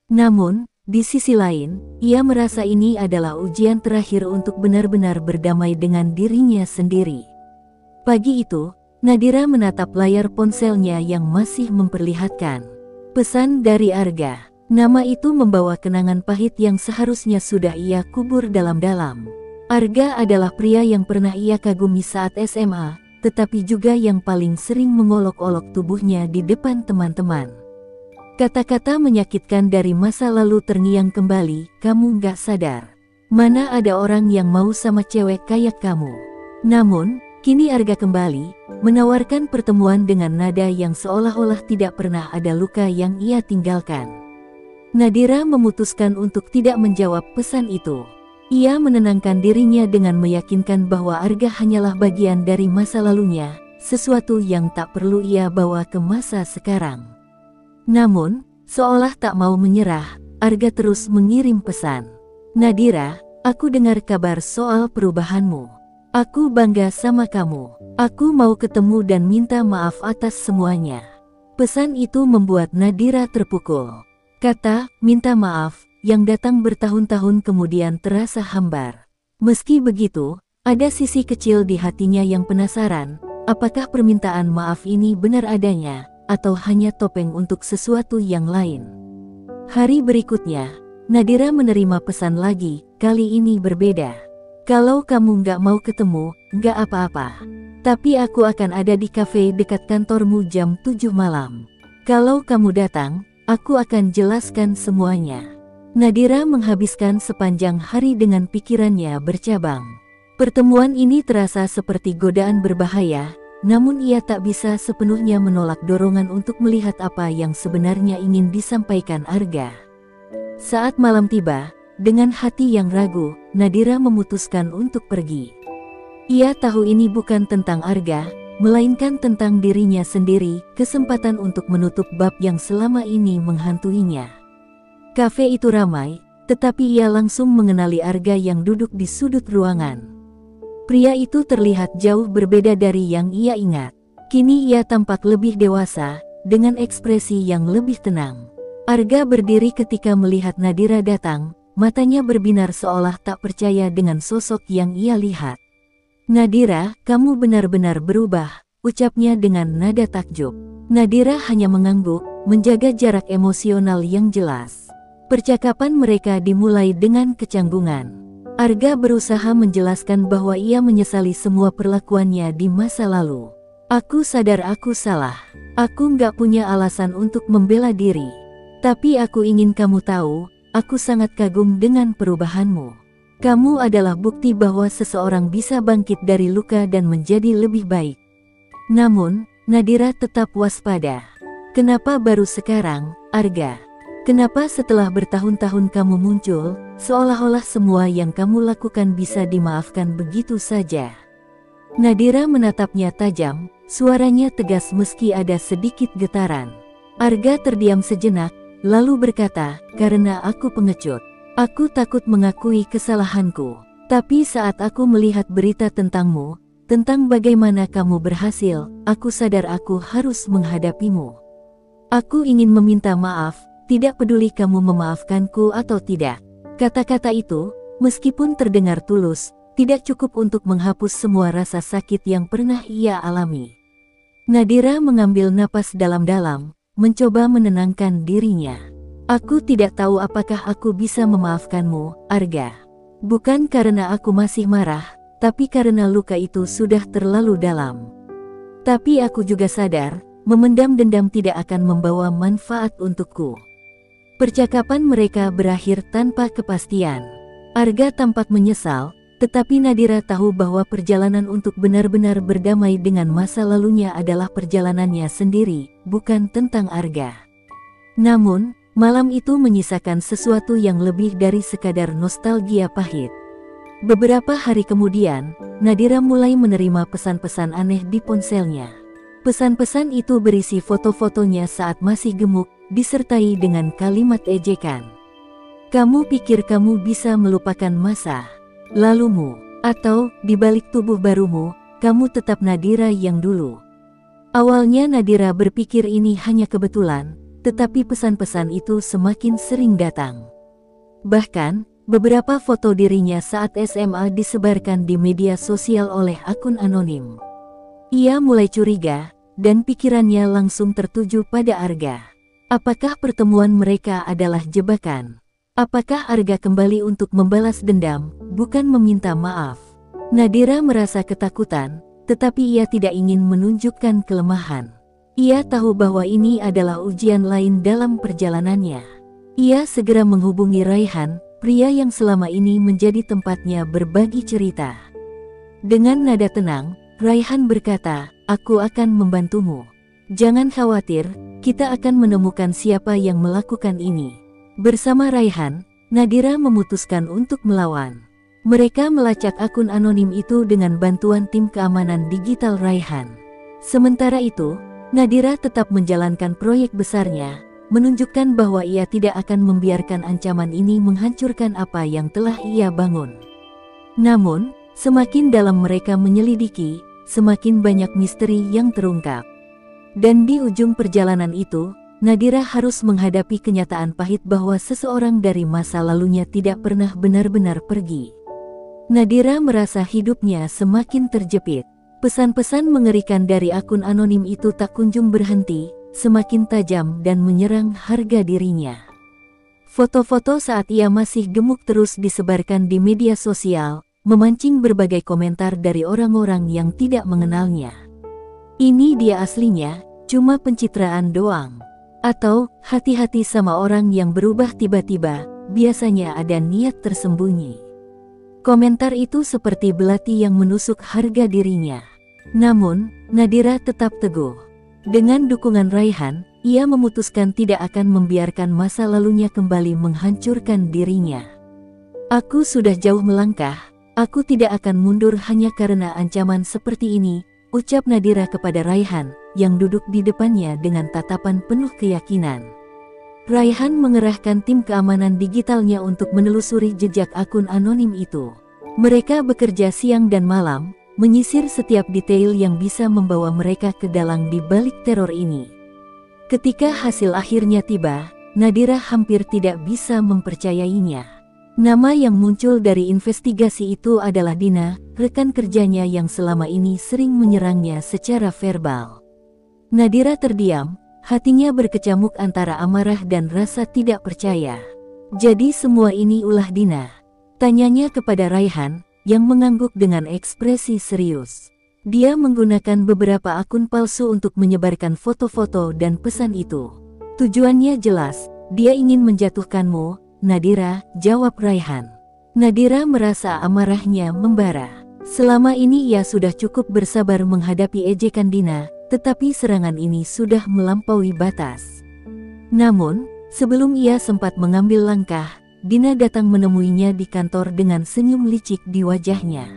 Namun, di sisi lain, ia merasa ini adalah ujian terakhir untuk benar-benar berdamai dengan dirinya sendiri. Pagi itu, Nadira menatap layar ponselnya yang masih memperlihatkan pesan dari Arga. Nama itu membawa kenangan pahit yang seharusnya sudah ia kubur dalam-dalam. Arga adalah pria yang pernah ia kagumi saat SMA, tetapi juga yang paling sering mengolok-olok tubuhnya di depan teman-teman. Kata-kata menyakitkan dari masa lalu terngiang kembali, "Kamu gak sadar? Mana ada orang yang mau sama cewek kayak kamu?" Namun, kini Arga kembali, menawarkan pertemuan dengan nada yang seolah-olah tidak pernah ada luka yang ia tinggalkan. Nadira memutuskan untuk tidak menjawab pesan itu. Ia menenangkan dirinya dengan meyakinkan bahwa Arga hanyalah bagian dari masa lalunya, sesuatu yang tak perlu ia bawa ke masa sekarang. Namun, seolah tak mau menyerah, Arga terus mengirim pesan. "Nadira, aku dengar kabar soal perubahanmu. Aku bangga sama kamu. Aku mau ketemu dan minta maaf atas semuanya." Pesan itu membuat Nadira terpukul. Kata "minta maaf" yang datang bertahun-tahun kemudian terasa hambar. Meski begitu, ada sisi kecil di hatinya yang penasaran, apakah permintaan maaf ini benar adanya, atau hanya topeng untuk sesuatu yang lain. Hari berikutnya, Nadira menerima pesan lagi, kali ini berbeda. "Kalau kamu nggak mau ketemu, nggak apa-apa. Tapi aku akan ada di kafe dekat kantormu jam 7 malam. Kalau kamu datang, aku akan jelaskan semuanya." Nadira menghabiskan sepanjang hari dengan pikirannya bercabang. Pertemuan ini terasa seperti godaan berbahaya, namun ia tak bisa sepenuhnya menolak dorongan untuk melihat apa yang sebenarnya ingin disampaikan Arga. Saat malam tiba, dengan hati yang ragu, Nadira memutuskan untuk pergi. Ia tahu ini bukan tentang Arga, melainkan tentang dirinya sendiri, kesempatan untuk menutup bab yang selama ini menghantuinya. Kafe itu ramai, tetapi ia langsung mengenali Arga yang duduk di sudut ruangan. Pria itu terlihat jauh berbeda dari yang ia ingat. Kini ia tampak lebih dewasa, dengan ekspresi yang lebih tenang. Arga berdiri ketika melihat Nadira datang, matanya berbinar seolah tak percaya dengan sosok yang ia lihat. "Nadira, kamu benar-benar berubah," ucapnya dengan nada takjub. Nadira hanya mengangguk, menjaga jarak emosional yang jelas. Percakapan mereka dimulai dengan kecanggungan. Arga berusaha menjelaskan bahwa ia menyesali semua perlakuannya di masa lalu. "Aku sadar aku salah. Aku nggak punya alasan untuk membela diri. Tapi aku ingin kamu tahu, aku sangat kagum dengan perubahanmu. Kamu adalah bukti bahwa seseorang bisa bangkit dari luka dan menjadi lebih baik." Namun, Nadira tetap waspada. Kenapa baru sekarang, Arga? Kenapa setelah bertahun-tahun kamu muncul, seolah-olah semua yang kamu lakukan bisa dimaafkan begitu saja? Nadira menatapnya tajam, suaranya tegas meski ada sedikit getaran. Arga terdiam sejenak, lalu berkata, karena aku pengecut. Aku takut mengakui kesalahanku. Tapi saat aku melihat berita tentangmu, tentang bagaimana kamu berhasil, aku sadar aku harus menghadapimu. Aku ingin meminta maaf, tidak peduli kamu memaafkanku atau tidak. Kata-kata itu, meskipun terdengar tulus, tidak cukup untuk menghapus semua rasa sakit yang pernah ia alami. Nadira mengambil napas dalam-dalam, mencoba menenangkan dirinya. Aku tidak tahu apakah aku bisa memaafkanmu, Arga. Bukan karena aku masih marah, tapi karena luka itu sudah terlalu dalam. Tapi aku juga sadar, memendam dendam tidak akan membawa manfaat untukku. Percakapan mereka berakhir tanpa kepastian. Arga tampak menyesal, tetapi Nadira tahu bahwa perjalanan untuk benar-benar berdamai dengan masa lalunya adalah perjalanannya sendiri, bukan tentang Arga. Namun, malam itu menyisakan sesuatu yang lebih dari sekadar nostalgia pahit. Beberapa hari kemudian, Nadira mulai menerima pesan-pesan aneh di ponselnya. Pesan-pesan itu berisi foto-fotonya saat masih gemuk, disertai dengan kalimat ejekan. Kamu pikir kamu bisa melupakan masa lalumu, atau di balik tubuh barumu, kamu tetap Nadira yang dulu. Awalnya Nadira berpikir ini hanya kebetulan, tetapi pesan-pesan itu semakin sering datang. Bahkan, beberapa foto dirinya saat SMA disebarkan di media sosial oleh akun anonim. Ia mulai curiga, dan pikirannya langsung tertuju pada Arga. Apakah pertemuan mereka adalah jebakan? Apakah Arga kembali untuk membalas dendam, bukan meminta maaf? Nadira merasa ketakutan, tetapi ia tidak ingin menunjukkan kelemahan. Ia tahu bahwa ini adalah ujian lain dalam perjalanannya. Ia segera menghubungi Raihan, pria yang selama ini menjadi tempatnya berbagi cerita. Dengan nada tenang, Raihan berkata, aku akan membantumu. Jangan khawatir, kita akan menemukan siapa yang melakukan ini. Bersama Raihan, Nadira memutuskan untuk melawan. Mereka melacak akun anonim itu dengan bantuan tim keamanan digital Raihan. Sementara itu, Nadira tetap menjalankan proyek besarnya, menunjukkan bahwa ia tidak akan membiarkan ancaman ini menghancurkan apa yang telah ia bangun. Namun, semakin dalam mereka menyelidiki, semakin banyak misteri yang terungkap. Dan di ujung perjalanan itu, Nadira harus menghadapi kenyataan pahit bahwa seseorang dari masa lalunya tidak pernah benar-benar pergi. Nadira merasa hidupnya semakin terjepit. Pesan-pesan mengerikan dari akun anonim itu tak kunjung berhenti, semakin tajam dan menyerang harga dirinya. Foto-foto saat ia masih gemuk terus disebarkan di media sosial, memancing berbagai komentar dari orang-orang yang tidak mengenalnya. Ini dia aslinya, cuma pencitraan doang. Atau, hati-hati sama orang yang berubah tiba-tiba, biasanya ada niat tersembunyi. Komentar itu seperti belati yang menusuk harga dirinya. Namun, Nadira tetap teguh. Dengan dukungan Raihan, ia memutuskan tidak akan membiarkan masa lalunya kembali menghancurkan dirinya. Aku sudah jauh melangkah, aku tidak akan mundur hanya karena ancaman seperti ini, ucap Nadira kepada Raihan, yang duduk di depannya dengan tatapan penuh keyakinan. Raihan mengerahkan tim keamanan digitalnya untuk menelusuri jejak akun anonim itu. Mereka bekerja siang dan malam, menyisir setiap detail yang bisa membawa mereka ke dalang di balik teror ini. Ketika hasil akhirnya tiba, Nadira hampir tidak bisa mempercayainya. Nama yang muncul dari investigasi itu adalah Dina, rekan kerjanya yang selama ini sering menyerangnya secara verbal. Nadira terdiam, hatinya berkecamuk antara amarah dan rasa tidak percaya. Jadi semua ini ulah Dina? Tanyanya kepada Raihan, yang mengangguk dengan ekspresi serius. Dia menggunakan beberapa akun palsu untuk menyebarkan foto-foto dan pesan itu. Tujuannya jelas, dia ingin menjatuhkanmu, Nadira, jawab Raihan. Nadira merasa amarahnya membara. Selama ini ia sudah cukup bersabar menghadapi ejekan Dina, tetapi serangan ini sudah melampaui batas. Namun, sebelum ia sempat mengambil langkah, Dina datang menemuinya di kantor dengan senyum licik di wajahnya.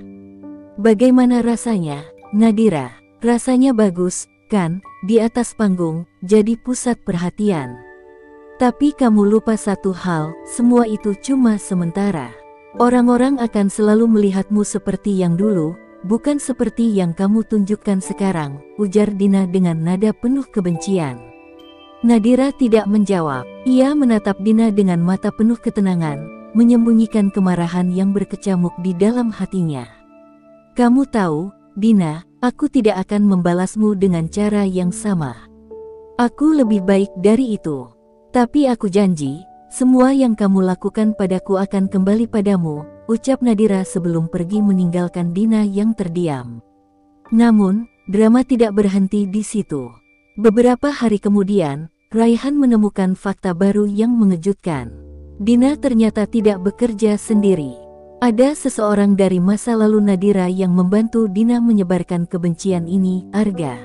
"Bagaimana rasanya, Nadira?" "Rasanya bagus, kan, di atas panggung, jadi pusat perhatian. Tapi kamu lupa satu hal, semua itu cuma sementara. Orang-orang akan selalu melihatmu seperti yang dulu, bukan seperti yang kamu tunjukkan sekarang," ujar Dina dengan nada penuh kebencian. Nadira tidak menjawab. Ia menatap Dina dengan mata penuh ketenangan, menyembunyikan kemarahan yang berkecamuk di dalam hatinya. "Kamu tahu, Dina, aku tidak akan membalasmu dengan cara yang sama. Aku lebih baik dari itu. Tapi aku janji, semua yang kamu lakukan padaku akan kembali padamu," ucap Nadira sebelum pergi meninggalkan Dina yang terdiam. Namun, drama tidak berhenti di situ. Beberapa hari kemudian, Raihan menemukan fakta baru yang mengejutkan. Dina ternyata tidak bekerja sendiri. Ada seseorang dari masa lalu Nadira yang membantu Dina menyebarkan kebencian ini, Arga.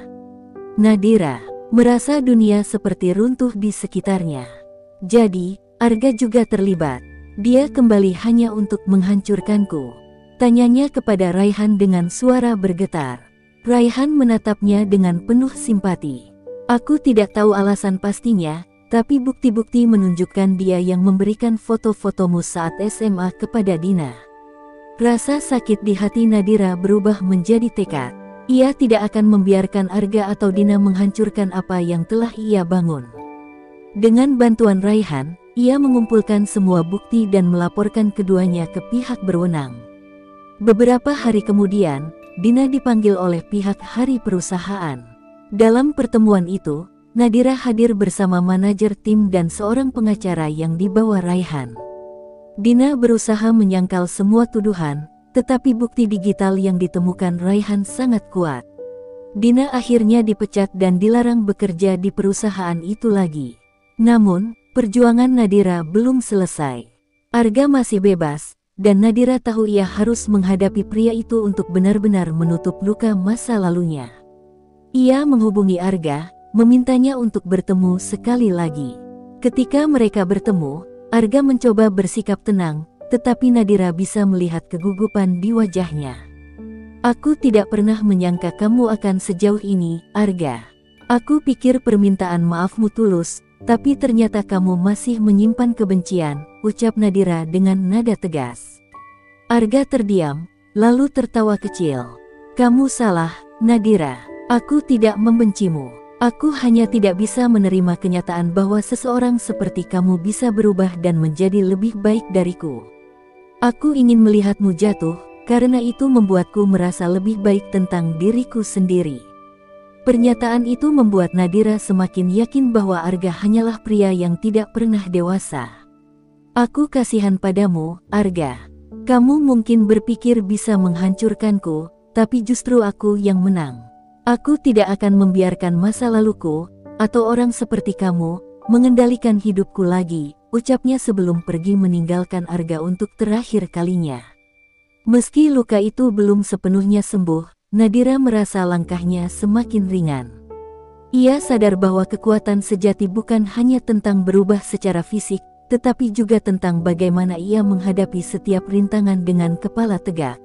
Nadira merasa dunia seperti runtuh di sekitarnya. Jadi, Arga juga terlibat. "Dia kembali hanya untuk menghancurkanku?" tanyanya kepada Raihan dengan suara bergetar. Raihan menatapnya dengan penuh simpati. "Aku tidak tahu alasan pastinya, tapi bukti-bukti menunjukkan dia yang memberikan foto-fotomu saat SMA kepada Dina." Rasa sakit di hati Nadira berubah menjadi tekad. Ia tidak akan membiarkan Arga atau Dina menghancurkan apa yang telah ia bangun. Dengan bantuan Raihan, ia mengumpulkan semua bukti dan melaporkan keduanya ke pihak berwenang. Beberapa hari kemudian, Dina dipanggil oleh pihak hari perusahaan. Dalam pertemuan itu, Nadira hadir bersama manajer tim dan seorang pengacara yang dibawa Raihan. Dina berusaha menyangkal semua tuduhan, tetapi bukti digital yang ditemukan Raihan sangat kuat. Dina akhirnya dipecat dan dilarang bekerja di perusahaan itu lagi. Namun, perjuangan Nadira belum selesai. Arga masih bebas, dan Nadira tahu ia harus menghadapi pria itu untuk benar-benar menutup luka masa lalunya. Ia menghubungi Arga, memintanya untuk bertemu sekali lagi. Ketika mereka bertemu, Arga mencoba bersikap tenang, tetapi Nadira bisa melihat kegugupan di wajahnya. "Aku tidak pernah menyangka kamu akan sejauh ini, Arga. Aku pikir permintaan maafmu tulus, tapi ternyata kamu masih menyimpan kebencian," ucap Nadira dengan nada tegas. Arga terdiam, lalu tertawa kecil. "Kamu salah, Nadira. Aku tidak membencimu. Aku hanya tidak bisa menerima kenyataan bahwa seseorang seperti kamu bisa berubah dan menjadi lebih baik dariku. Aku ingin melihatmu jatuh, karena itu membuatku merasa lebih baik tentang diriku sendiri." Pernyataan itu membuat Nadira semakin yakin bahwa Arga hanyalah pria yang tidak pernah dewasa. "Aku kasihan padamu, Arga. Kamu mungkin berpikir bisa menghancurkanku, tapi justru aku yang menang. Aku tidak akan membiarkan masa laluku, atau orang seperti kamu, mengendalikan hidupku lagi," ucapnya sebelum pergi meninggalkan Arga untuk terakhir kalinya. Meski luka itu belum sepenuhnya sembuh, Nadira merasa langkahnya semakin ringan. Ia sadar bahwa kekuatan sejati bukan hanya tentang berubah secara fisik, tetapi juga tentang bagaimana ia menghadapi setiap rintangan dengan kepala tegak.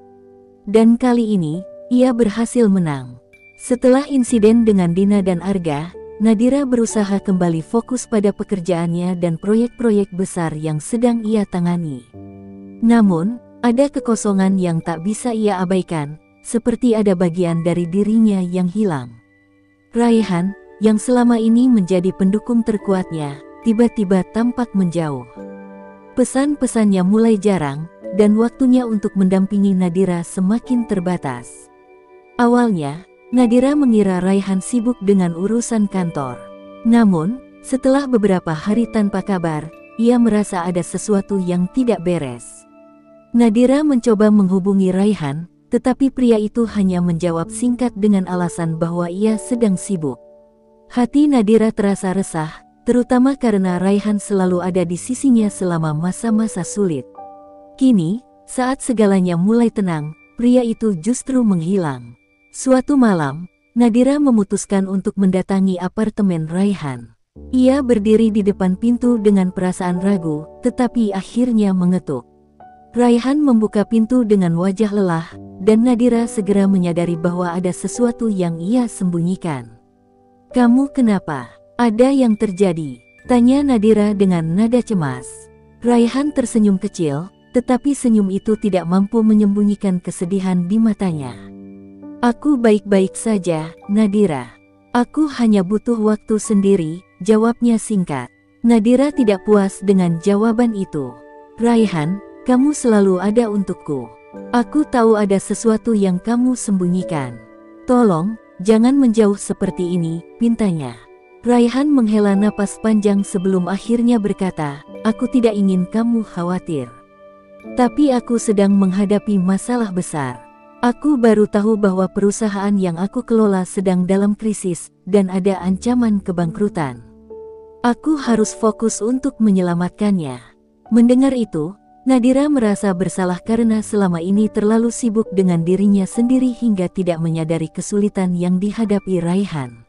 Dan kali ini, ia berhasil menang. Setelah insiden dengan Dina dan Arga, Nadira berusaha kembali fokus pada pekerjaannya dan proyek-proyek besar yang sedang ia tangani. Namun, ada kekosongan yang tak bisa ia abaikan, seperti ada bagian dari dirinya yang hilang. Raihan, yang selama ini menjadi pendukung terkuatnya, tiba-tiba tampak menjauh. Pesan-pesannya mulai jarang, dan waktunya untuk mendampingi Nadira semakin terbatas. Awalnya, Nadira mengira Raihan sibuk dengan urusan kantor. Namun, setelah beberapa hari tanpa kabar, ia merasa ada sesuatu yang tidak beres. Nadira mencoba menghubungi Raihan, tetapi pria itu hanya menjawab singkat dengan alasan bahwa ia sedang sibuk. Hati Nadira terasa resah, terutama karena Raihan selalu ada di sisinya selama masa-masa sulit. Kini, saat segalanya mulai tenang, pria itu justru menghilang. Suatu malam, Nadira memutuskan untuk mendatangi apartemen Raihan. Ia berdiri di depan pintu dengan perasaan ragu, tetapi akhirnya mengetuk. Raihan membuka pintu dengan wajah lelah, dan Nadira segera menyadari bahwa ada sesuatu yang ia sembunyikan. "Kamu kenapa? Ada yang terjadi?" tanya Nadira dengan nada cemas. Raihan tersenyum kecil, tetapi senyum itu tidak mampu menyembunyikan kesedihan di matanya. "Aku baik-baik saja, Nadira. Aku hanya butuh waktu sendiri," jawabnya singkat. Nadira tidak puas dengan jawaban itu. "Raihan, kamu selalu ada untukku. Aku tahu ada sesuatu yang kamu sembunyikan. Tolong, jangan menjauh seperti ini," pintanya. Raihan menghela napas panjang sebelum akhirnya berkata, "Aku tidak ingin kamu khawatir. Tapi aku sedang menghadapi masalah besar. Aku baru tahu bahwa perusahaan yang aku kelola sedang dalam krisis, dan ada ancaman kebangkrutan. Aku harus fokus untuk menyelamatkannya." Mendengar itu, Nadira merasa bersalah karena selama ini terlalu sibuk dengan dirinya sendiri hingga tidak menyadari kesulitan yang dihadapi Raihan.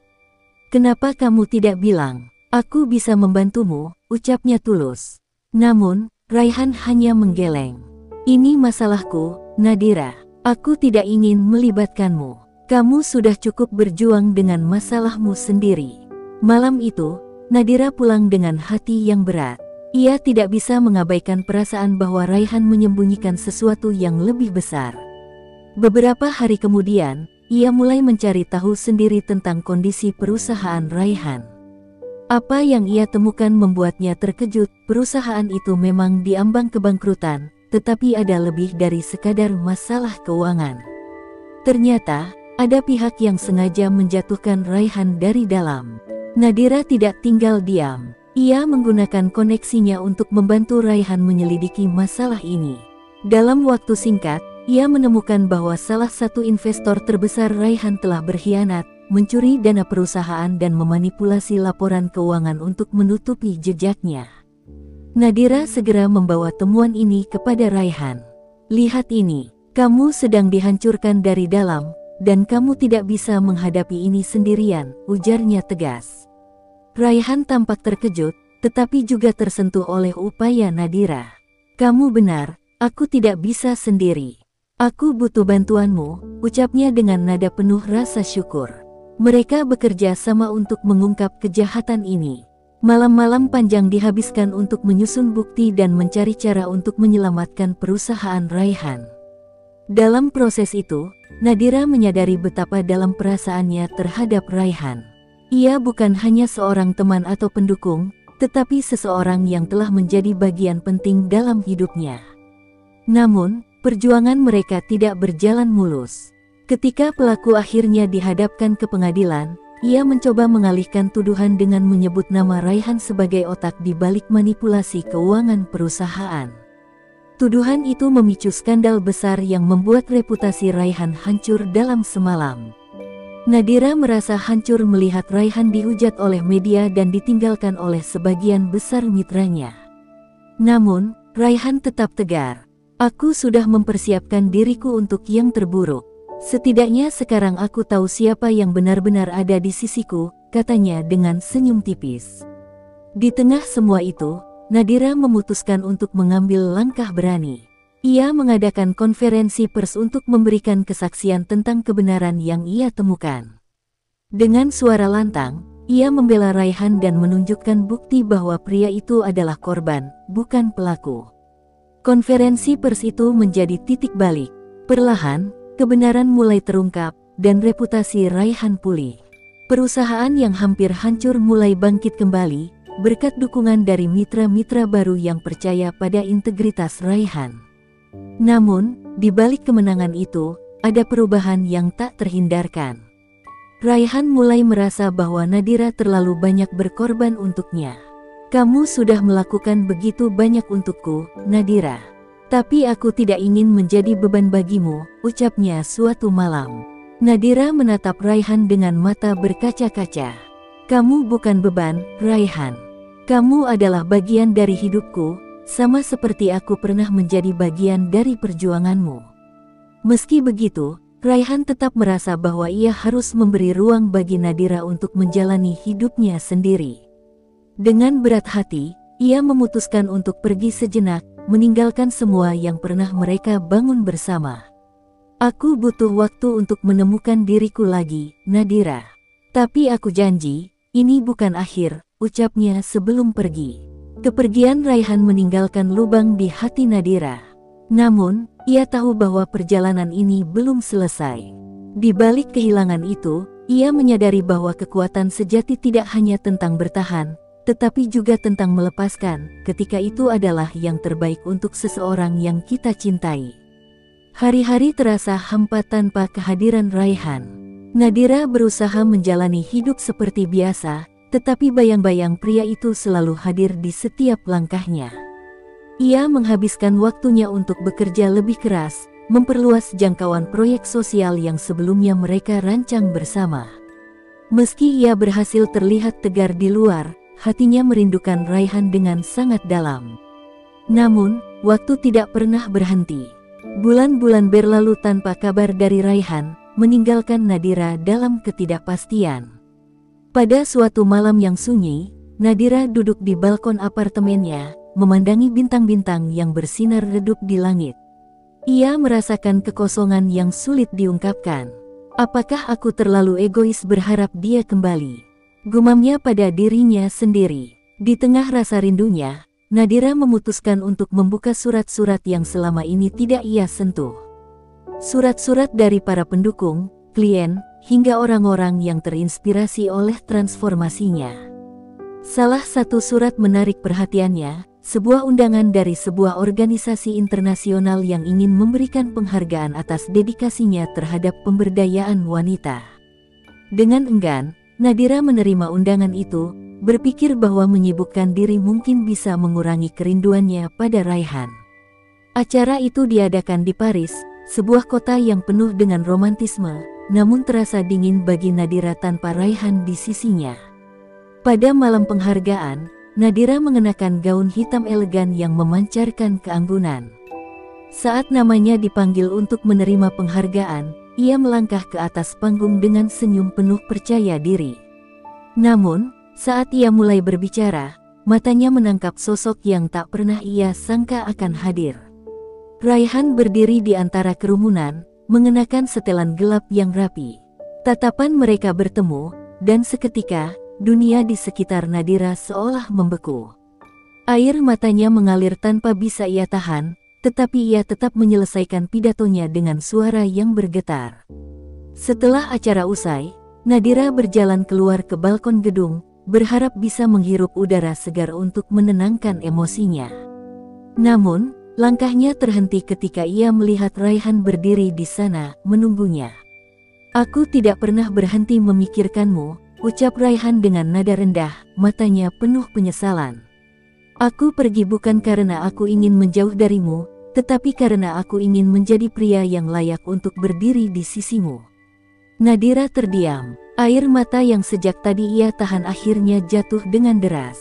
"Kenapa kamu tidak bilang, 'Aku bisa membantumu,'" ucapnya tulus. Namun, Raihan hanya menggeleng. "Ini masalahku, Nadira. Aku tidak ingin melibatkanmu. Kamu sudah cukup berjuang dengan masalahmu sendiri." Malam itu, Nadira pulang dengan hati yang berat. Ia tidak bisa mengabaikan perasaan bahwa Raihan menyembunyikan sesuatu yang lebih besar. Beberapa hari kemudian, ia mulai mencari tahu sendiri tentang kondisi perusahaan Raihan. Apa yang ia temukan membuatnya terkejut. Perusahaan itu memang diambang kebangkrutan, tetapi ada lebih dari sekadar masalah keuangan. Ternyata, ada pihak yang sengaja menjatuhkan Raihan dari dalam. Nadira tidak tinggal diam. Ia menggunakan koneksinya untuk membantu Raihan menyelidiki masalah ini. Dalam waktu singkat, ia menemukan bahwa salah satu investor terbesar Raihan telah berkhianat, mencuri dana perusahaan dan memanipulasi laporan keuangan untuk menutupi jejaknya. Nadira segera membawa temuan ini kepada Raihan. "Lihat ini, kamu sedang dihancurkan dari dalam, dan kamu tidak bisa menghadapi ini sendirian," ujarnya tegas. Raihan tampak terkejut, tetapi juga tersentuh oleh upaya Nadira. "Kamu benar, aku tidak bisa sendiri. Aku butuh bantuanmu," ucapnya dengan nada penuh rasa syukur. Mereka bekerja sama untuk mengungkap kejahatan ini. Malam-malam panjang dihabiskan untuk menyusun bukti dan mencari cara untuk menyelamatkan perusahaan Raihan. Dalam proses itu, Nadira menyadari betapa dalam perasaannya terhadap Raihan. Ia bukan hanya seorang teman atau pendukung, tetapi seseorang yang telah menjadi bagian penting dalam hidupnya. Namun, perjuangan mereka tidak berjalan mulus. Ketika pelaku akhirnya dihadapkan ke pengadilan, ia mencoba mengalihkan tuduhan dengan menyebut nama Raihan sebagai otak di balik manipulasi keuangan perusahaan. Tuduhan itu memicu skandal besar yang membuat reputasi Raihan hancur dalam semalam. Nadira merasa hancur melihat Raihan dihujat oleh media dan ditinggalkan oleh sebagian besar mitranya. Namun, Raihan tetap tegar. "Aku sudah mempersiapkan diriku untuk yang terburuk. Setidaknya sekarang aku tahu siapa yang benar-benar ada di sisiku," katanya dengan senyum tipis. Di tengah semua itu, Nadira memutuskan untuk mengambil langkah berani. Ia mengadakan konferensi pers untuk memberikan kesaksian tentang kebenaran yang ia temukan. Dengan suara lantang, ia membela Raihan dan menunjukkan bukti bahwa pria itu adalah korban, bukan pelaku. Konferensi pers itu menjadi titik balik. Perlahan, kebenaran mulai terungkap, dan reputasi Raihan pulih. Perusahaan yang hampir hancur mulai bangkit kembali, berkat dukungan dari mitra-mitra baru yang percaya pada integritas Raihan. Namun, di balik kemenangan itu, ada perubahan yang tak terhindarkan. Raihan mulai merasa bahwa Nadira terlalu banyak berkorban untuknya. "Kamu sudah melakukan begitu banyak untukku, Nadira. Tapi aku tidak ingin menjadi beban bagimu," ucapnya suatu malam. Nadira menatap Raihan dengan mata berkaca-kaca. "Kamu bukan beban, Raihan. Kamu adalah bagian dari hidupku, sama seperti aku pernah menjadi bagian dari perjuanganmu." Meski begitu, Raihan tetap merasa bahwa ia harus memberi ruang bagi Nadira untuk menjalani hidupnya sendiri. Dengan berat hati, ia memutuskan untuk pergi sejenak, meninggalkan semua yang pernah mereka bangun bersama. Aku butuh waktu untuk menemukan diriku lagi, Nadira. Tapi aku janji, ini bukan akhir, ucapnya sebelum pergi. Kepergian Raihan meninggalkan lubang di hati Nadira. Namun, ia tahu bahwa perjalanan ini belum selesai. Di balik kehilangan itu, ia menyadari bahwa kekuatan sejati tidak hanya tentang bertahan, tetapi juga tentang melepaskan, ketika itu adalah yang terbaik untuk seseorang yang kita cintai. Hari-hari terasa hampa tanpa kehadiran Raihan. Nadira berusaha menjalani hidup seperti biasa, tetapi bayang-bayang pria itu selalu hadir di setiap langkahnya. Ia menghabiskan waktunya untuk bekerja lebih keras, memperluas jangkauan proyek sosial yang sebelumnya mereka rancang bersama. Meski ia berhasil terlihat tegar di luar, hatinya merindukan Raihan dengan sangat dalam. Namun, waktu tidak pernah berhenti. Bulan-bulan berlalu tanpa kabar dari Raihan, meninggalkan Nadira dalam ketidakpastian. Pada suatu malam yang sunyi, Nadira duduk di balkon apartemennya, memandangi bintang-bintang yang bersinar redup di langit. Ia merasakan kekosongan yang sulit diungkapkan. Apakah aku terlalu egois berharap dia kembali? Gumamnya pada dirinya sendiri. Di tengah rasa rindunya, Nadira memutuskan untuk membuka surat-surat yang selama ini tidak ia sentuh. Surat-surat dari para pendukung, klien, hingga orang-orang yang terinspirasi oleh transformasinya. Salah satu surat menarik perhatiannya, sebuah undangan dari sebuah organisasi internasional yang ingin memberikan penghargaan atas dedikasinya terhadap pemberdayaan wanita. Dengan enggan, Nadira menerima undangan itu, berpikir bahwa menyibukkan diri mungkin bisa mengurangi kerinduannya pada Raihan. Acara itu diadakan di Paris, sebuah kota yang penuh dengan romantisme, namun terasa dingin bagi Nadira tanpa Raihan di sisinya. Pada malam penghargaan, Nadira mengenakan gaun hitam elegan yang memancarkan keanggunan. Saat namanya dipanggil untuk menerima penghargaan, ia melangkah ke atas panggung dengan senyum penuh percaya diri. Namun, saat ia mulai berbicara, matanya menangkap sosok yang tak pernah ia sangka akan hadir. Raihan berdiri di antara kerumunan, mengenakan setelan gelap yang rapi. Tatapan mereka bertemu, dan seketika, dunia di sekitar Nadira seolah membeku. Air matanya mengalir tanpa bisa ia tahan, tetapi ia tetap menyelesaikan pidatonya dengan suara yang bergetar. Setelah acara usai, Nadira berjalan keluar ke balkon gedung, berharap bisa menghirup udara segar untuk menenangkan emosinya. Namun, langkahnya terhenti ketika ia melihat Raihan berdiri di sana, menunggunya. "Aku tidak pernah berhenti memikirkanmu," ucap Raihan dengan nada rendah, matanya penuh penyesalan. "Aku pergi bukan karena aku ingin menjauh darimu, tetapi karena aku ingin menjadi pria yang layak untuk berdiri di sisimu." Nadira terdiam. Air mata yang sejak tadi ia tahan akhirnya jatuh dengan deras.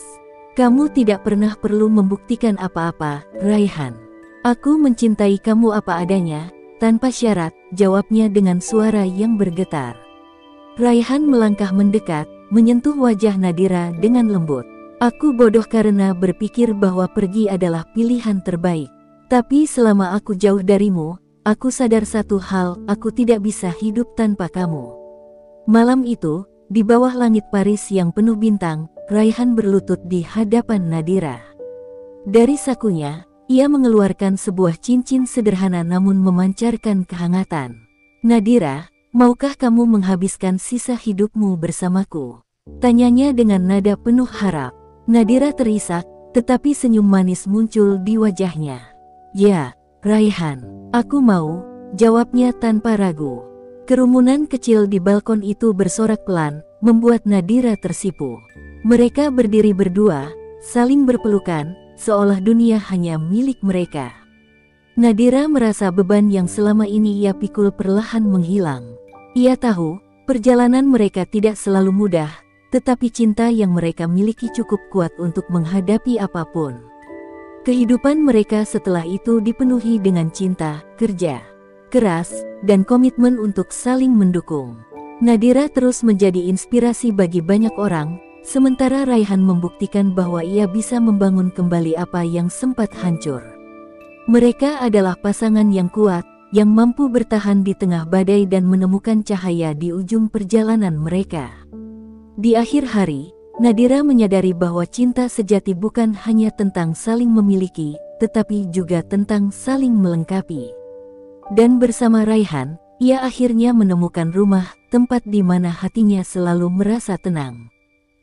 "Kamu tidak pernah perlu membuktikan apa-apa, Raihan. Aku mencintai kamu apa adanya, tanpa syarat," jawabnya dengan suara yang bergetar. Raihan melangkah mendekat, menyentuh wajah Nadira dengan lembut. "Aku bodoh karena berpikir bahwa pergi adalah pilihan terbaik. Tapi selama aku jauh darimu, aku sadar satu hal, aku tidak bisa hidup tanpa kamu." Malam itu, di bawah langit Paris yang penuh bintang, Raihan berlutut di hadapan Nadira. Dari sakunya, ia mengeluarkan sebuah cincin sederhana namun memancarkan kehangatan. "Nadira, maukah kamu menghabiskan sisa hidupmu bersamaku?" tanyanya dengan nada penuh harap. Nadira terisak, tetapi senyum manis muncul di wajahnya. "Ya, Raihan, aku mau," jawabnya tanpa ragu. Kerumunan kecil di balkon itu bersorak pelan, membuat Nadira tersipu. Mereka berdiri berdua, saling berpelukan, seolah dunia hanya milik mereka. Nadira merasa beban yang selama ini ia pikul perlahan menghilang. Ia tahu, perjalanan mereka tidak selalu mudah, tetapi cinta yang mereka miliki cukup kuat untuk menghadapi apapun. Kehidupan mereka setelah itu dipenuhi dengan cinta, kerja, keras, dan komitmen untuk saling mendukung. Nadira terus menjadi inspirasi bagi banyak orang, sementara Raihan membuktikan bahwa ia bisa membangun kembali apa yang sempat hancur. Mereka adalah pasangan yang kuat, yang mampu bertahan di tengah badai dan menemukan cahaya di ujung perjalanan mereka. Di akhir hari, Nadira menyadari bahwa cinta sejati bukan hanya tentang saling memiliki, tetapi juga tentang saling melengkapi. Dan bersama Raihan, ia akhirnya menemukan rumah, tempat di mana hatinya selalu merasa tenang.